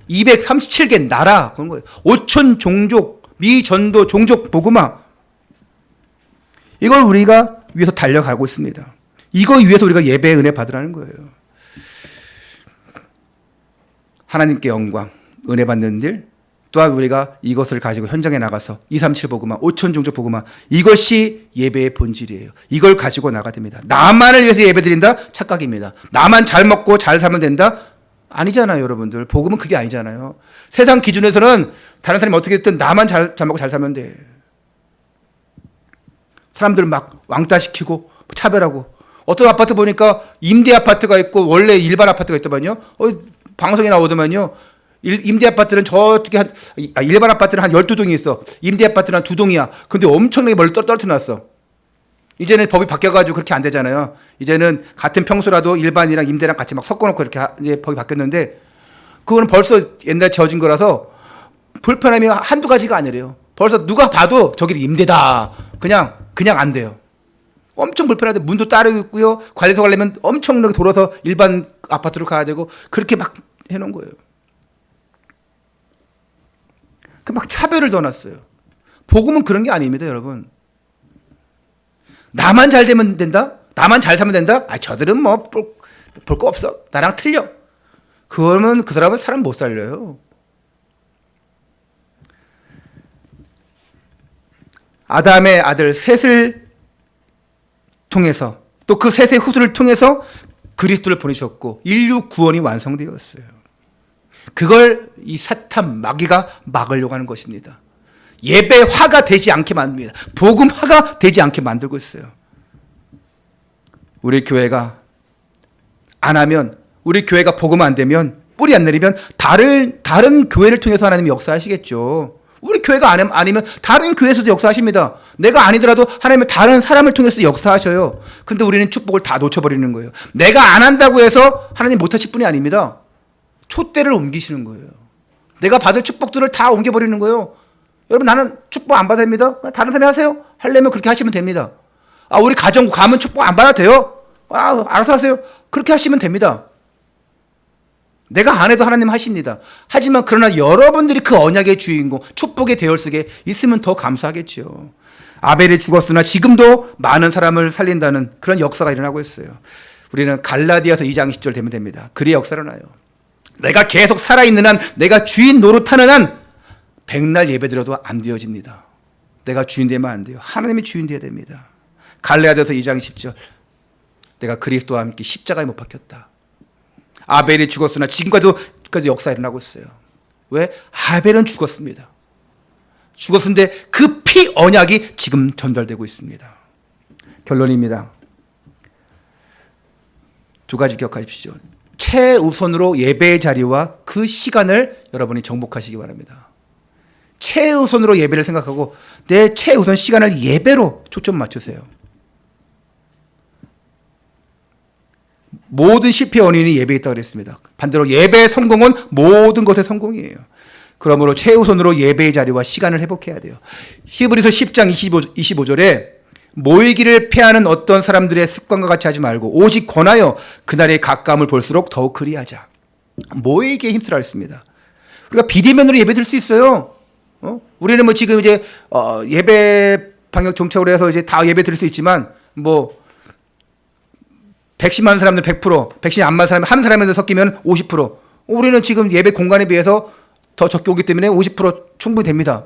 237개 나라 그런 거예요. 5천 종족 미전도 종족 복음화. 이걸 우리가 위해서 달려가고 있습니다. 이거 위해서 우리가 예배의 은혜 받으라는 거예요. 하나님께 영광, 은혜 받는 일, 또한 우리가 이것을 가지고 현장에 나가서 237 복음화, 5천 종족 복음화, 이것이 예배의 본질이에요. 이걸 가지고 나가야 됩니다. 나만을 위해서 예배 드린다? 착각입니다. 나만 잘 먹고 잘 살면 된다? 아니잖아요, 여러분들. 복음은 그게 아니잖아요. 세상 기준에서는 다른 사람이 어떻게 됐든 나만 잘 먹고 잘 살면 돼. 사람들 막 왕따시키고 차별하고. 어떤 아파트 보니까 임대 아파트가 있고 원래 일반 아파트가 있더만요. 방송에 나오더만요. 임대 아파트는 저쪽에 일반 아파트는 한 12동이 있어. 임대 아파트는 한 2동이야. 근데 엄청나게 멀리 떨어져 놨어. 이제는 법이 바뀌어가지고 그렇게 안 되잖아요. 이제는 같은 평수라도 일반이랑 임대랑 같이 막 섞어놓고 이렇게 이제 법이 바뀌었는데 그거는 벌써 옛날 지어진 거라서 불편함이 한두 가지가 아니래요. 벌써 누가 봐도 저기 임대다. 그냥 안 돼요. 엄청 불편한데 문도 따로 있고요. 관리소 가려면 엄청나게 돌아서 일반 아파트로 가야 되고 그렇게 막 해놓은 거예요. 그 막 차별을 넣어놨어요. 복음은 그런 게 아닙니다, 여러분. 나만 잘 되면 된다? 나만 잘 살면 된다? 저들은 뭐 볼 거 없어. 나랑 틀려. 그러면 그 사람은 사람 못 살려요. 아담의 아들 셋을 통해서 또 그 셋의 후손을 통해서 그리스도를 보내셨고 인류 구원이 완성되었어요. 그걸 이 사탄 마귀가 막으려고 하는 것입니다. 예배화가 되지 않게 만듭니다. 복음화가 되지 않게 만들고 있어요. 우리 교회가 안 하면, 우리 교회가 복음 안 되면, 뿌리 안 내리면 다른 교회를 통해서 하나님이 역사하시겠죠. 우리 교회가 아니면 다른 교회에서도 역사하십니다. 내가 아니더라도 하나님은 다른 사람을 통해서 역사하셔요. 근데 우리는 축복을 다 놓쳐버리는 거예요. 내가 안 한다고 해서 하나님 못하실 분이 아닙니다. 촛대를 옮기시는 거예요. 내가 받을 축복들을 다 옮겨버리는 거예요. 여러분, 나는 축복 안 받아야 됩니다. 다른 사람이 하세요. 하려면 그렇게 하시면 됩니다. 우리 가정 가면 축복 안 받아도 돼요. 알아서 하세요. 그렇게 하시면 됩니다. 내가 안 해도 하나님 하십니다. 하지만 그러나 여러분들이 그 언약의 주인공, 축복의 대열 속에 있으면 더 감사하겠죠. 아벨이 죽었으나 지금도 많은 사람을 살린다는 그런 역사가 일어나고 있어요. 우리는 갈라디아서 2장 10절 되면 됩니다. 그리 역사를 나요. 내가 계속 살아있는 한, 내가 주인 노릇하는 한 백날 예배드려도 안 되어집니다. 내가 주인 되면 안 돼요. 하나님이 주인 되어야 됩니다. 갈라디아서 2장 10절, 내가 그리스도와 함께 십자가에 못 박혔다. 아벨이 죽었으나 지금까지도 역사가 일어나고 있어요. 왜? 아벨은 죽었습니다. 죽었는데 그 피 언약이 지금 전달되고 있습니다. 결론입니다. 두 가지 기억하십시오. 최우선으로 예배의 자리와 그 시간을 여러분이 정복하시기 바랍니다. 최우선으로 예배를 생각하고 내 최우선 시간을 예배로 초점 맞추세요. 모든 실패의 원인이 예배에 있다고 그랬습니다. 반대로 예배의 성공은 모든 것의 성공이에요. 그러므로 최우선으로 예배의 자리와 시간을 회복해야 돼요. 히브리서 10장 25절에 모이기를 피하는 어떤 사람들의 습관과 같이 하지 말고 오직 권하여 그날의 가까움을 볼수록 더욱 그리하자. 모이기에 힘쓰라 했습니다. 우리가 비대면으로 예배 드릴 수 있어요. 우리는 뭐 지금 이제 예배 방역 정책으로 해서 이제 다 예배 드릴 수 있지만 뭐 백신 맞은 사람들 100%, 백신 안 맞은 사람 한 사람에도 섞이면 50%. 우리는 지금 예배 공간에 비해서 더 적게 오기 때문에 50% 충분히 됩니다.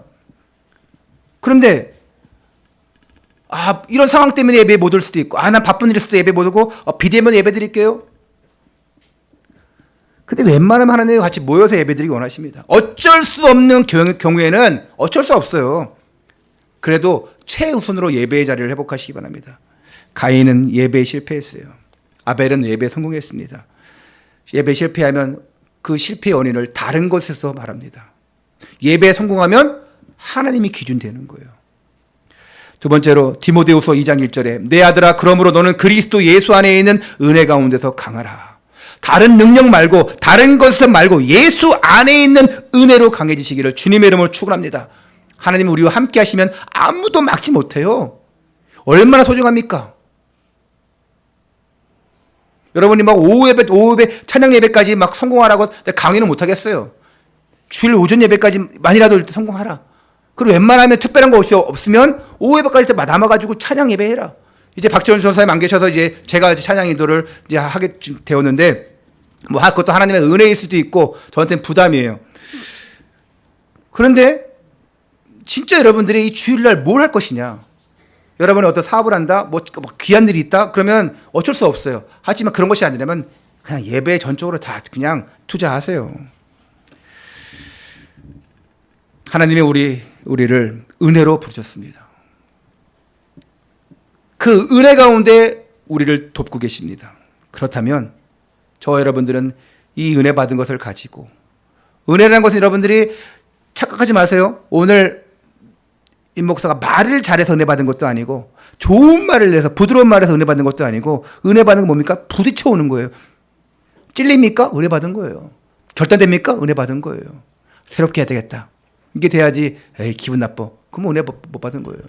그런데 이런 상황 때문에 예배 못 올 수도 있고, 난 바쁜 일 있을 때 예배 못 오고, 비대면 예배 드릴게요. 근데 웬만하면 하나님이 같이 모여서 예배 드리기 원하십니다. 어쩔 수 없는 경우에는 어쩔 수 없어요. 그래도 최우선으로 예배의 자리를 회복하시기 바랍니다. 가인은 예배에 실패했어요. 아벨은 예배에 성공했습니다. 예배 실패하면 그 실패의 원인을 다른 것에서 말합니다. 예배에 성공하면 하나님이 기준 되는 거예요. 두 번째로 디모데후서 2장 1절에 내 아들아 그러므로 너는 그리스도 예수 안에 있는 은혜 가운데서 강하라. 다른 능력 말고 다른 것 말고 예수 안에 있는 은혜로 강해지시기를 주님의 이름으로 축원합니다. 하나님이 우리와 함께 하시면 아무도 막지 못해요. 얼마나 소중합니까? 여러분이 막 오후 예배 찬양 예배까지 막 성공하라고 강의는 못 하겠어요. 주일 오전 예배까지만이라도 성공하라. 그리고 웬만하면 특별한 거 없으면 오후 예배까지 남아가지고 찬양 예배해라. 이제 박지원 전사님 안 계셔서 이제 제가 찬양 인도를 이제 하게 되었는데, 뭐 그것도 하나님의 은혜일 수도 있고 저한테는 부담이에요. 그런데 진짜 여러분들이 이 주일날 뭘 할 것이냐? 여러분이 어떤 사업을 한다, 뭐 귀한 일이 있다, 그러면 어쩔 수 없어요. 하지만 그런 것이 아니라면 그냥 예배 전적으로 다 그냥 투자하세요. 하나님이 우리를 은혜로 부르셨습니다. 그 은혜 가운데 우리를 돕고 계십니다. 그렇다면 저와 여러분들은 이 은혜 받은 것을 가지고, 은혜라는 것은 여러분들이 착각하지 마세요. 오늘 임 목사가 말을 잘해서 은혜 받은 것도 아니고, 좋은 말을 내서 부드러운 말에서 은혜 받는 것도 아니고, 은혜 받는 건 뭡니까? 부딪혀 오는 거예요. 찔립니까? 은혜 받은 거예요. 결단됩니까? 은혜 받은 거예요. 새롭게 해야 되겠다. 이게 돼야지. 기분 나빠. 그럼 은혜 못 받은 거예요.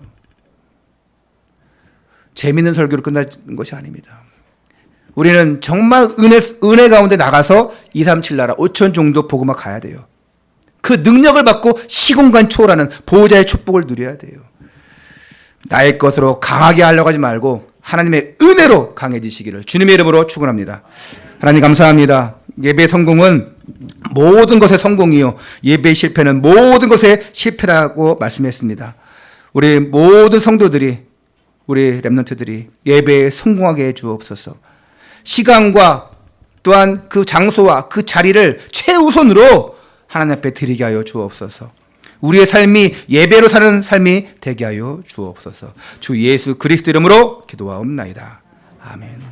재밌는 설교로 끝나는 것이 아닙니다. 우리는 정말 은혜 가운데 나가서 237 나라 5천 정도 복음화 가야 돼요. 그 능력을 받고 시공간 초월하는 보호자의 축복을 누려야 돼요. 나의 것으로 강하게 하려고 하지 말고 하나님의 은혜로 강해지시기를 주님의 이름으로 축원합니다. 하나님 감사합니다. 예배 성공은 모든 것의 성공이요, 예배 실패는 모든 것의 실패라고 말씀했습니다. 우리 모든 성도들이, 우리 렘넌트들이 예배에 성공하게 해 주옵소서. 시간과 또한 그 장소와 그 자리를 최우선으로 하나님 앞에 드리게 하여 주옵소서. 우리의 삶이 예배로 사는 삶이 되게 하여 주옵소서. 주 예수 그리스도 이름으로 기도하옵나이다. 아멘.